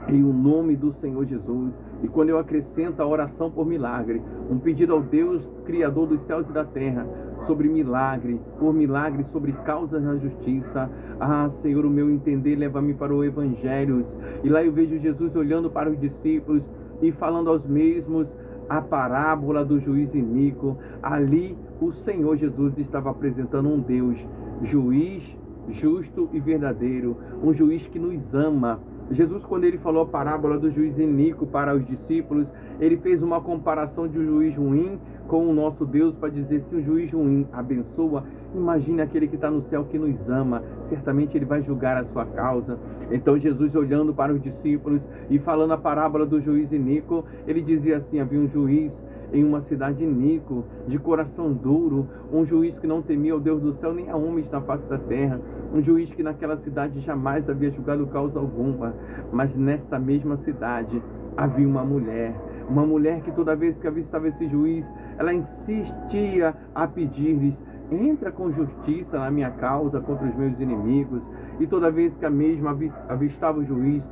em o nome do Senhor Jesus. E quando eu acrescento a oração por milagre, um pedido ao Deus, Criador dos céus e da terra, sobre milagre, por milagre, sobre causas na justiça. Ah, Senhor, o meu entender leva-me para o Evangelho. E lá eu vejo Jesus olhando para os discípulos e falando aos mesmos a parábola do juiz iníquo. Ali o Senhor Jesus estava apresentando um Deus, juiz, justo e verdadeiro, um juiz que nos ama. Jesus, quando ele falou a parábola do juiz iníquo para os discípulos, ele fez uma comparação de um juiz ruim com o nosso Deus, para dizer, se o juiz ruim abençoa, imagine aquele que está no céu que nos ama, certamente ele vai julgar a sua causa. Então Jesus, olhando para os discípulos e falando a parábola do juiz iníquo, ele dizia assim: havia um juiz em uma cidade iníquo, de coração duro, um juiz que não temia o Deus do céu nem a homens na face da terra, um juiz que naquela cidade jamais havia julgado causa alguma. Mas nesta mesma cidade havia uma mulher que toda vez que avistava esse juiz, ela insistia a pedir-lhes: entra com justiça na minha causa contra os meus inimigos. E toda vez que a mesma avistava o juiz,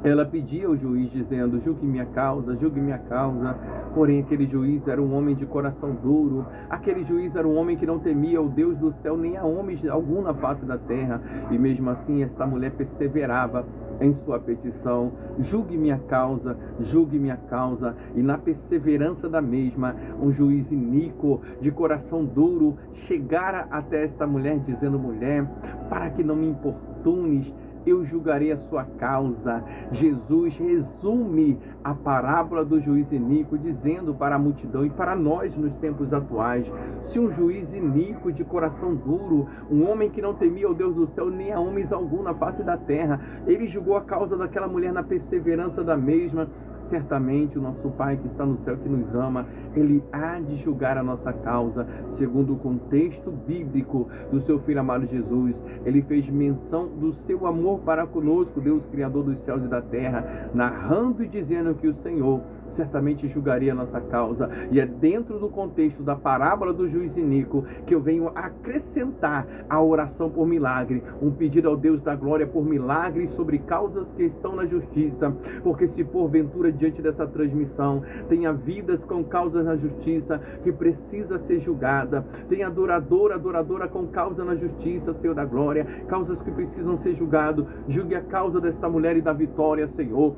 ela pedia ao juiz dizendo: julgue minha causa, julgue minha causa. Porém aquele juiz era um homem de coração duro, aquele juiz era um homem que não temia o Deus do céu nem a homens algum na face da terra. E mesmo assim esta mulher perseverava em sua petição: julgue minha causa, julgue minha causa. E na perseverança da mesma, um juiz iníquo, de coração duro, chegara até esta mulher dizendo: mulher, para que não me importunes, eu julgarei a sua causa. Jesus resume a parábola do juiz iníquo, dizendo para a multidão e para nós nos tempos atuais: se um juiz iníquo de coração duro, um homem que não temia o Deus do céu nem a homens algum na face da terra, ele julgou a causa daquela mulher na perseverança da mesma, certamente o nosso Pai que está no céu, que nos ama, ele há de julgar a nossa causa, segundo o contexto bíblico do seu Filho amado Jesus. Ele fez menção do seu amor para conosco, Deus Criador dos céus e da terra, narrando e dizendo que o Senhor certamente julgaria a nossa causa. E é dentro do contexto da parábola do juiz iníquo que eu venho acrescentar a oração por milagre, um pedido ao Deus da glória por milagres sobre causas que estão na justiça. Porque se porventura diante dessa transmissão tenha vidas com causas na justiça que precisa ser julgada, tem adoradora com causa na justiça, Senhor da glória, causas que precisam ser julgadas, julgue a causa desta mulher e da vitória, Senhor.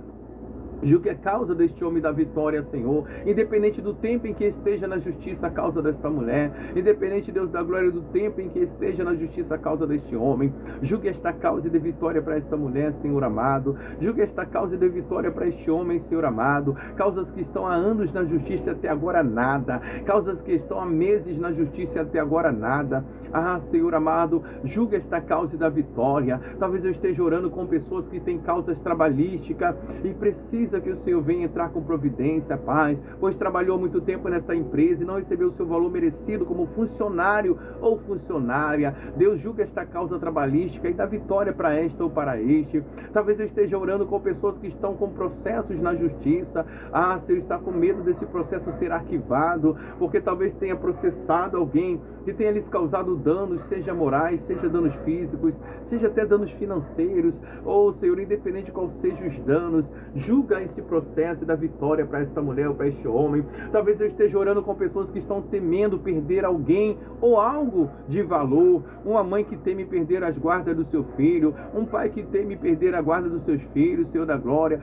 Julgue a causa deste homem da vitória, Senhor. Independente do tempo em que esteja na justiça a causa desta mulher, independente, Deus da glória, do tempo em que esteja na justiça a causa deste homem, julgue esta causa e dê vitória para esta mulher, Senhor amado. Julgue esta causa e dê vitória para este homem, Senhor amado. Causas que estão há anos na justiça e até agora nada. Causas que estão há meses na justiça e até agora nada. Ah, Senhor amado, julgue esta causa e dá vitória. Talvez eu esteja orando com pessoas que têm causas trabalhísticas e precisa que o Senhor venha entrar com providência, Pai, pois trabalhou muito tempo nesta empresa e não recebeu o seu valor merecido como funcionário ou funcionária. Deus, julga esta causa trabalhística e dá vitória para esta ou para este. Talvez eu esteja orando com pessoas que estão com processos na justiça. Ah, Senhor, está com medo desse processo ser arquivado, porque talvez tenha processado alguém que tenha lhes causado danos, seja morais, seja danos físicos, seja até danos financeiros. Oh, Senhor, independente de qual sejam os danos, julga esse processo e dá vitória para esta mulher ou para este homem. Talvez eu esteja orando com pessoas que estão temendo perder alguém ou algo de valor. Uma mãe que teme perder as guardas do seu filho, um pai que teme perder a guarda dos seus filhos, Senhor da glória.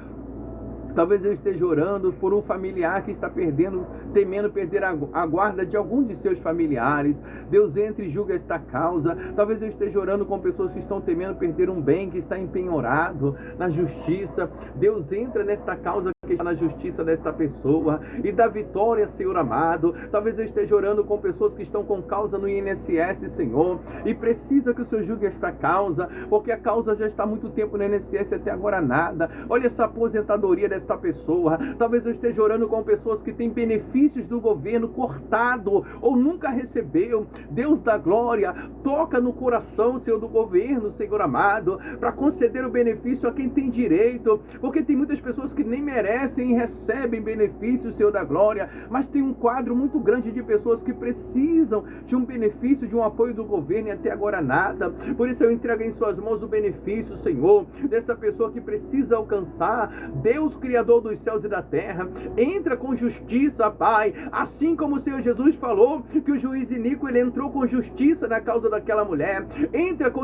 Talvez eu esteja orando por um familiar que está temendo perder a guarda de algum de seus familiares. Deus, entre e julga esta causa. Talvez eu esteja orando com pessoas que estão temendo perder um bem que está empenhorado na justiça. Deus, entra nesta causa que está na justiça desta pessoa e da vitória, Senhor amado. Talvez eu esteja orando com pessoas que estão com causa no INSS, Senhor, e precisa que o Senhor julgue esta causa, porque a causa já está há muito tempo no INSS e até agora nada. Olha essa aposentadoria desta pessoa. Talvez eu esteja orando com pessoas que têm benefícios do governo cortado ou nunca recebeu. Deus da glória, toca no coração, Senhor, do governo, Senhor amado, para conceder o benefício a quem tem direito, porque tem muitas pessoas que nem merecem e recebem benefícios, Senhor da glória, mas tem um quadro muito grande de pessoas que precisam de um benefício, de um apoio do governo e até agora nada. Por isso eu entrego em suas mãos o benefício, Senhor, dessa pessoa que precisa alcançar. Deus, Criador dos céus e da terra, entra com justiça, Pai, assim como o Senhor Jesus falou que o juiz iníquo, ele entrou com justiça na causa daquela mulher. Entra com